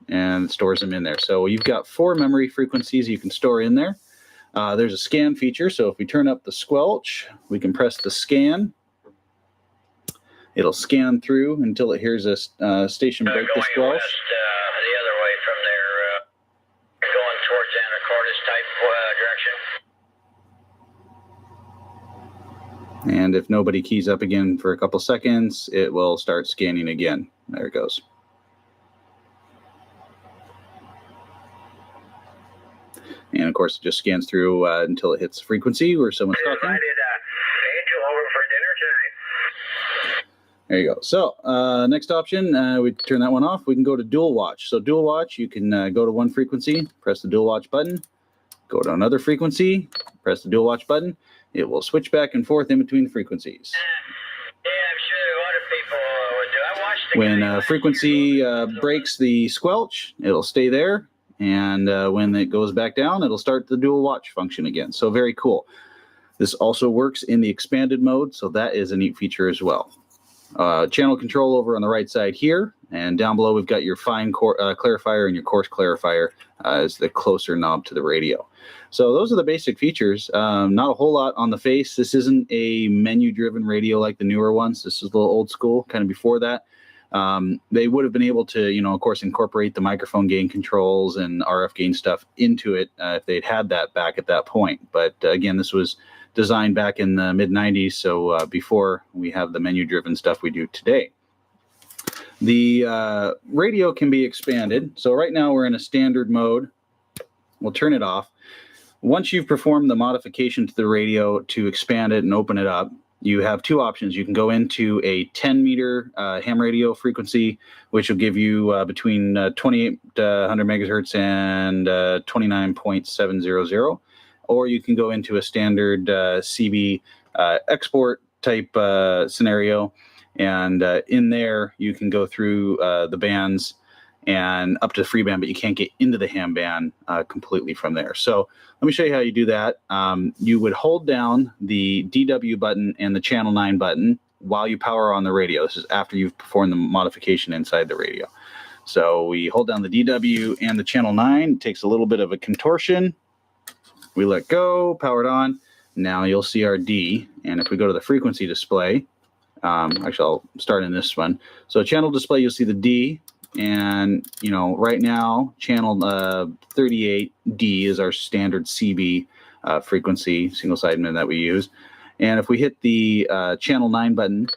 and it stores them in there. So you've got 4 memory frequencies you can store in there. There's a scan feature. So if we turn up the squelch, we can press the scan. It'll scan through until it hears a station break the squelch. West, the other way from there, going towards Anacortes type direction. And if nobody keys up again for a couple seconds, it will start scanning again. There it goes. And of course, it just scans through until it hits frequency where someone's talking. Invited Angel over for dinner tonight. There you go. So next option, we turn that one off. We can go to dual watch. So dual watch, you can go to one frequency, press the dual watch button, go to another frequency, press the dual watch button. It will switch back and forth in between frequencies. Yeah, I'm sure a lot of people would do. I watched the When frequency breaks the squelch, it'll stay there. And when it goes back down, it'll start the dual watch function again. So very cool. This also works in the expanded mode, so that is a neat feature as well. Channel control over on the right side here, and down below we've got your fine clarifier and your coarse clarifier as the closer knob to the radio. So those are the basic features. Not a whole lot on the face. This isn't a menu-driven radio like the newer ones. This is a little old school, kind of before that. They would have been able to, of course, incorporate the microphone gain controls and RF gain stuff into it if they'd had that back at that point. But again, this was designed back in the mid-90s, so before we have the menu-driven stuff we do today. The radio can be expanded. So right now we're in a standard mode. We'll turn it off. Once you've performed the modification to the radio to expand it and open it up, you have two options. You can go into a 10-meter ham radio frequency, which will give you between 2800 megahertz and 29.700, or you can go into a standard CB export type scenario, and in there you can go through the bands and up to the free band, but you can't get into the ham band completely from there. So let me show you how you do that. You would hold down the DW button and the channel 9 button while you power on the radio. This is after you've performed the modification inside the radio. So we hold down the DW and the channel 9. It takes a little bit of a contortion. We let go, power it on. Now you'll see our D. And if we go to the frequency display, actually I'll start in this one. So channel display, you'll see the D. And, you know, right now, channel 38D is our standard CB frequency, single sideband that we use. And if we hit the channel 9 button,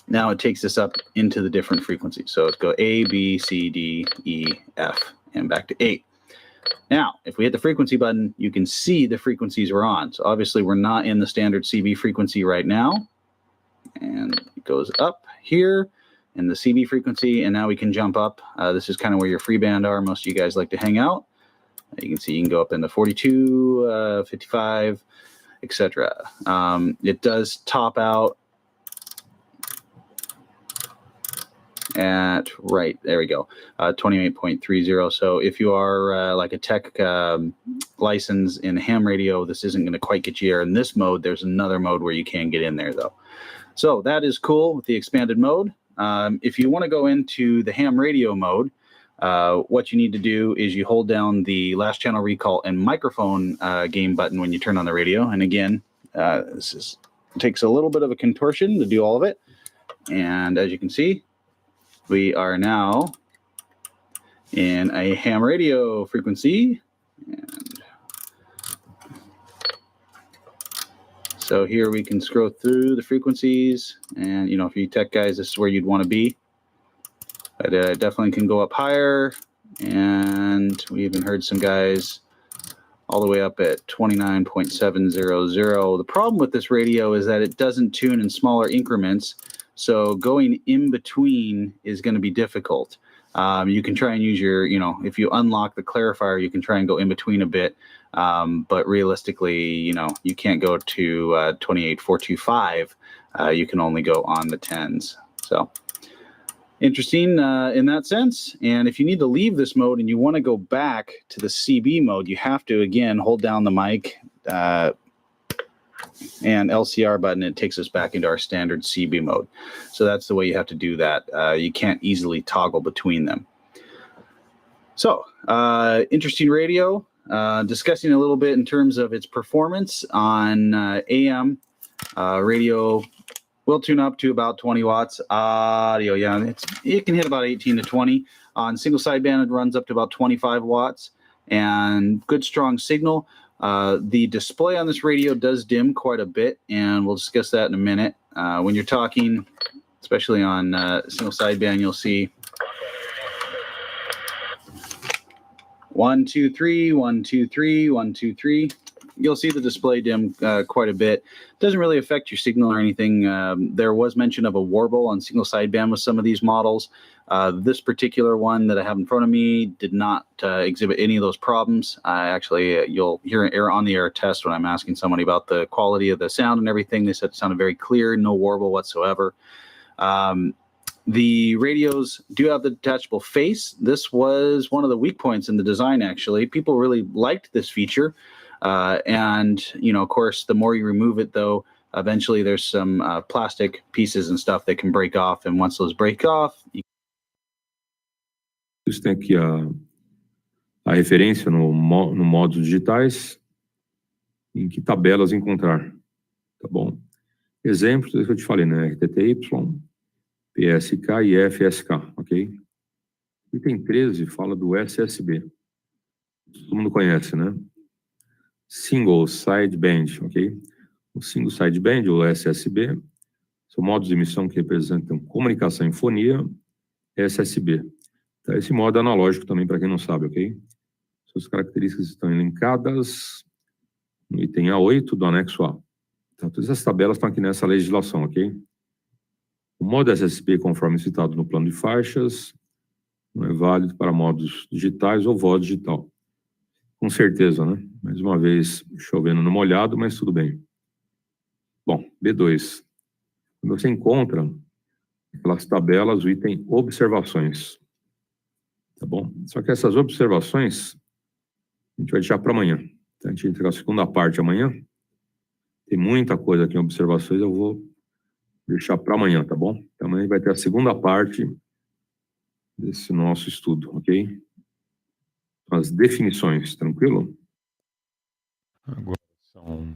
now it takes us up into the different frequencies. So let's go A, B, C, D, E, F, and back to 8. Now, if we hit the frequency button, you can see the frequencies we're on. So obviously, we're not in the standard CB frequency right now. And it goes up here in the CB frequency, and now we can jump up. This is kind of where your free band are. Most of you guys like to hang out. You can see you can go up in the 42, 55, etc. It does top out at, right, there we go, 28.30. So if you are like a tech license in ham radio, this isn't going to quite get you there. In this mode, there's another mode where you can get in there, though. So that is cool with the expanded mode. If you want to go into the ham radio mode, what you need to do is you hold down the last channel recall and microphone gain button when you turn on the radio. And again, this takes a little bit of a contortion to do all of it. And as you can see, we are now in a ham radio frequency. And so here we can scroll through the frequencies, and you know, if you tech guys, this is where you'd want to be. But definitely can go up higher, and we even heard some guys all the way up at 29.700. The problem with this radio is that it doesn't tune in smaller increments, so going in between is going to be difficult. You can try and use your, you know, if you unlock the clarifier, you can try and go in between a bit. But realistically, you know, you can't go to 28.425. You can only go on the 10s. So interesting in that sense. And if you need to leave this mode and you want to go back to the CB mode, you have to, again, hold down the mic and LCR button. It takes us back into our standard CB mode. So that's the way you have to do that. You can't easily toggle between them. So interesting radio. Discussing a little bit in terms of its performance on AM radio. Will tune up to about 20 watts. Audio, yeah, it can hit about 18 to 20. On single sideband, it runs up to about 25 watts. And good, strong signal. The display on this radio does dim quite a bit, and we'll discuss that in a minute. When you're talking, especially on single sideband, you'll see 1, 2, 3, 1, 2, 3, 1, 2, 3. You'll see the display dim quite a bit. Doesn't really affect your signal or anything. There was mention of a warble on single sideband with some of these models. This particular one that I have in front of me did not exhibit any of those problems. Actually, you'll hear an on-the-air test when I'm asking somebody about the quality of the sound and everything. They said it sounded very clear, no warble whatsoever. The radios do have the detachable face. This was one of the weak points in the design, actually. People really liked this feature. And, you know, of course, the more you remove it, though, eventually there's some plastic pieces and stuff that can break off. And once those break off... Isso tem aqui a referência no modos digitais, em que tabelas encontrar, tá bom? Exemplos, é que eu te falei, né? RTTY, PSK e FSK, ok? Item 13 fala do SSB. Todo mundo conhece, né? Single Sideband, ok? O Single Sideband, ou SSB, são modos de emissão que representam comunicação em fonia SSB. Então, esse modo é analógico também, para quem não sabe, ok? Suas características estão elencadas no item A8 do anexo A. Então, todas essas tabelas estão aqui nessa legislação, ok? O modo SSB, conforme citado no plano de faixas, não é válido para modos digitais ou voz digital. Com certeza, né? Mais uma vez, chovendo no molhado, mas tudo bem. Bom, B2. Quando você encontra aquelas tabelas, o item observações. Tá bom? Só que essas observações, a gente vai deixar para amanhã. Então, a gente vai entregar a segunda parte amanhã. Tem muita coisa aqui em observações, eu vou deixar para amanhã, tá bom? Então, amanhã vai ter a segunda parte desse nosso estudo, ok? As definições, tranquilo? Agora são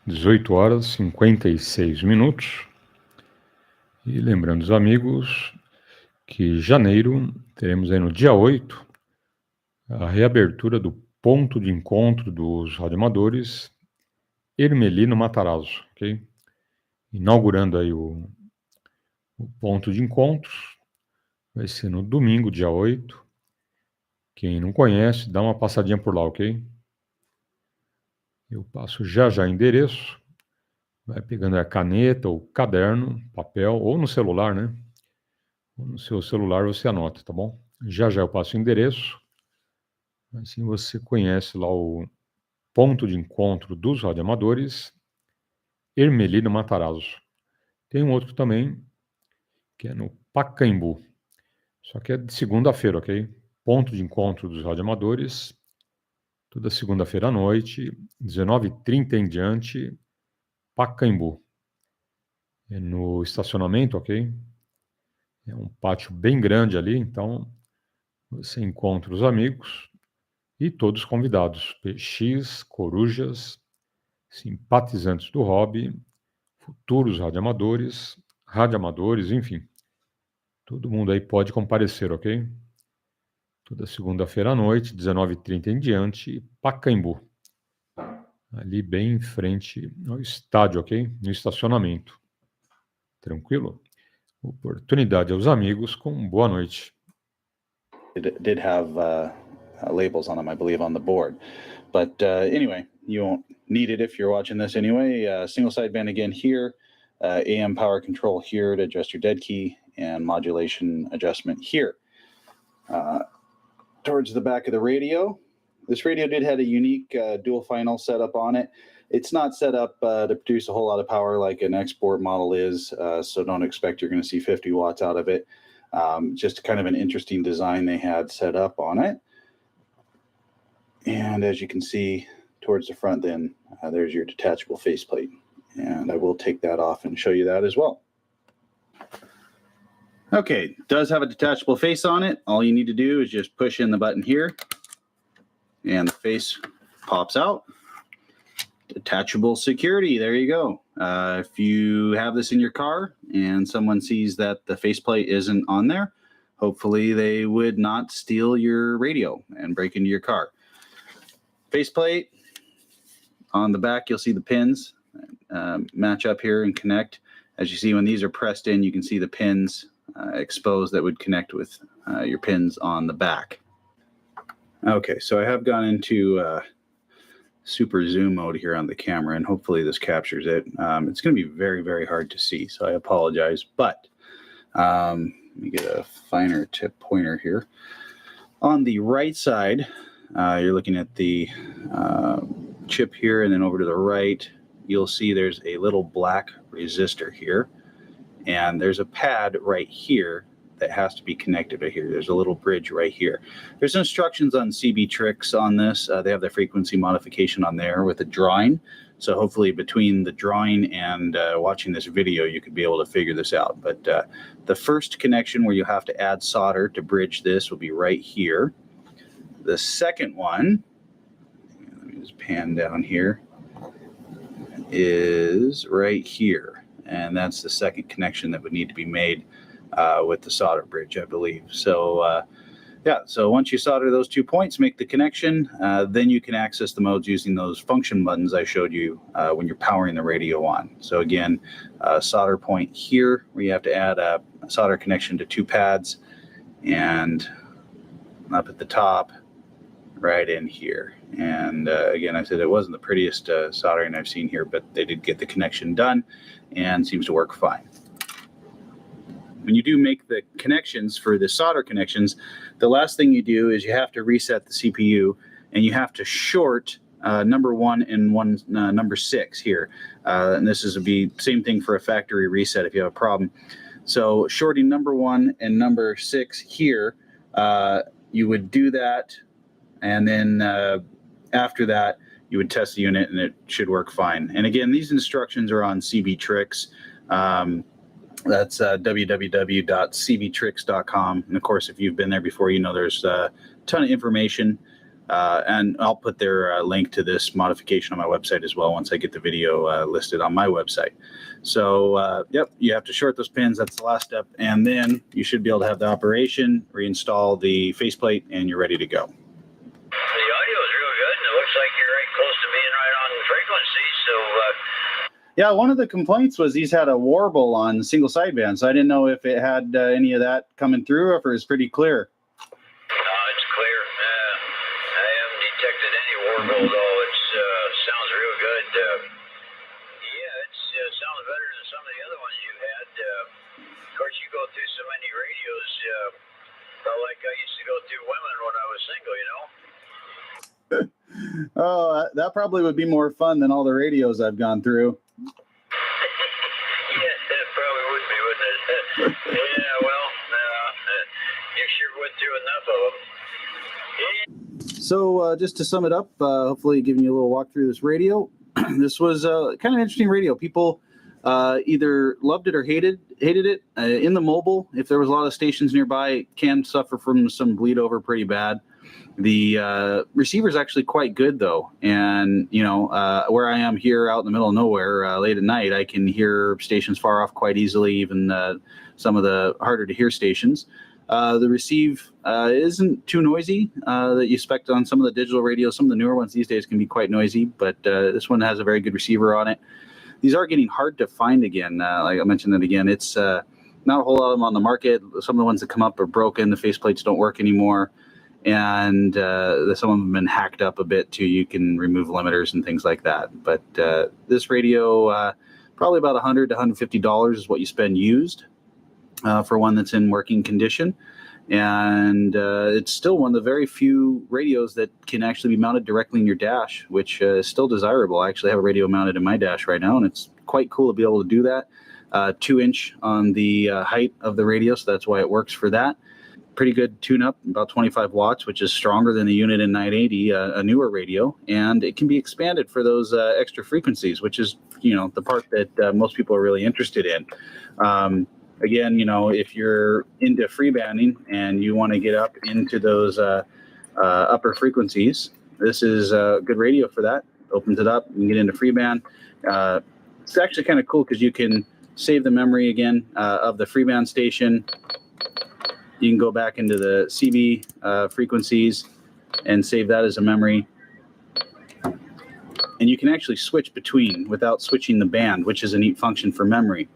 18 horas 56 minutos. E lembrando os amigos que janeiro teremos aí no dia 8 a reabertura do ponto de encontro dos radioamadores Hermelino Matarazzo, ok? Inaugurando aí o ponto de encontro, vai ser no domingo, dia 8. Quem não conhece, dá uma passadinha por lá, ok? Eu passo já o endereço, vai pegando a caneta ou caderno, papel, ou no celular, né? Ou no seu celular você anota, tá bom? Já eu passo o endereço, assim você conhece lá o ponto de encontro dos radioamadores Hermelino Matarazzo. Tem um outro também, que é no Pacaembu. Só que é de segunda-feira, ok? Ponto de encontro dos radioamadores, toda segunda-feira à noite, 19h30 em diante, Pacaembu. É no estacionamento, ok? É um pátio bem grande ali, então você encontra os amigos e todos convidados, PX, corujas, simpatizantes do hobby, futuros radioamadores, enfim. Todo mundo aí pode comparecer, ok? Toda segunda-feira à noite, 19h30 em diante, Pacaembu. Ali bem em frente ao estádio, ok? No estacionamento. Tranquilo? Oportunidade aos amigos com boa noite. It did have labels on them, I believe, on the board. But anyway, you won't need it if you're watching this anyway. Single sideband again here, AM power control here to adjust your dead key, and modulation adjustment here. Towards the back of the radio, this radio did have a unique dual final setup on it. It's not set up to produce a whole lot of power like an export model is, so don't expect you're going to see 50 watts out of it. Just kind of an interesting design they had set up on it. And as you can see towards the front then, there's your detachable faceplate. And I will take that off and show you that as well. Okay, does have a detachable face on it. All you need to do is just push in the button here and the face pops out. Detachable security, there you go. If you have this in your car and someone sees that the faceplate isn't on there, hopefully they would not steal your radio and break into your car. Faceplate, on the back you'll see the pins match up here and connect. As you see, when these are pressed in, you can see the pins exposed that would connect with your pins on the back. Okay, so I have gone into super zoom mode here on the camera, and hopefully this captures it. It's going to be very, very hard to see, so I apologize, but let me get a finer tip pointer here. On the right side, you're looking at the chip here, and then over to the right, you'll see there's a little black resistor here, and there's a pad right here that has to be connected right here. There's a little bridge right here. There's instructions on CB Tricks on this. They have the frequency modification on there with a drawing. So hopefully between the drawing and watching this video, you could be able to figure this out. But the first connection where you have to add solder to bridge this will be right here. The second one, let me just pan down here, is right here. And that's the second connection that would need to be made with the solder bridge, I believe. So Yeah, so once you solder those 2 points, make the connection, then you can access the modes using those function buttons I showed you when you're powering the radio on. So again, solder point here, where you have to add a solder connection to 2 pads, and up at the top, right in here. And again, I said it wasn't the prettiest soldering I've seen here, but they did get the connection done and seems to work fine. When you do make the connections for the solder connections, the last thing you do is you have to reset the CPU, and you have to short number 1 and number 6 here. And this is be same thing for a factory reset if you have a problem. So shorting number 1 and number 6 here, you would do that, and then after that, you would test the unit, and it should work fine. And again, these instructions are on CBTricks. That's www.cbtricks.com. And of course, if you've been there before, you know there's a ton of information. And I'll put their link to this modification on my website as well once I get the video listed on my website. So, yep, you have to short those pins. That's the last step. And then you should be able to have the operation, reinstall the faceplate, and you're ready to go. The audio is real good, and it looks like you're right close to being right on the frequency, so... Yeah, one of the complaints was these had a warble on single sideband, so I didn't know if it had any of that coming through or if it was pretty clear. It's clear. I haven't detected any warble, though. It sounds real good. Yeah, it sounds better than some of the other ones you had. Of course, you go through so many radios, like I used to go through women when I was single, you know? Oh, that probably would be more fun than all the radios I've gone through. Yeah, it probably would be, wouldn't it? Yeah, well, you sure went through enough of them. So just to sum it up, hopefully giving you a little walk through this radio. This was kind of an interesting radio. People either loved it or hated it. In the mobile, if there was a lot of stations nearby, it can suffer from some bleed over pretty bad. The receiver is actually quite good, though. And, you know, where I am here out in the middle of nowhere late at night, I can hear stations far off quite easily, even some of the harder to hear stations. The receive isn't too noisy that you expect on some of the digital radios. Some of the newer ones these days can be quite noisy, but this one has a very good receiver on it. These are getting hard to find again. Like I mentioned that again, it's not a whole lot of them on the market. Some of the ones that come up are broken. The faceplates don't work anymore. And some of them have been hacked up a bit too. You can remove limiters and things like that. But this radio, probably about $100 to $150 is what you spend used for one that's in working condition. And it's still one of the very few radios that can actually be mounted directly in your dash, which is still desirable. I actually have a radio mounted in my dash right now, and it's quite cool to be able to do that. 2-inch on the height of the radio, so that's why it works for that. Pretty good tune-up, about 25 watts, which is stronger than the unit in 980, a newer radio, and it can be expanded for those extra frequencies, which is, you know, the part that most people are really interested in. Again, you know, if you're into freebanding and you want to get up into those upper frequencies, this is a good radio for that. Opens it up, you can get into freeband. It's actually kind of cool because you can save the memory again of the freeband station. You can go back into the CB frequencies and save that as a memory. And you can actually switch between without switching the band, which is a neat function for memory.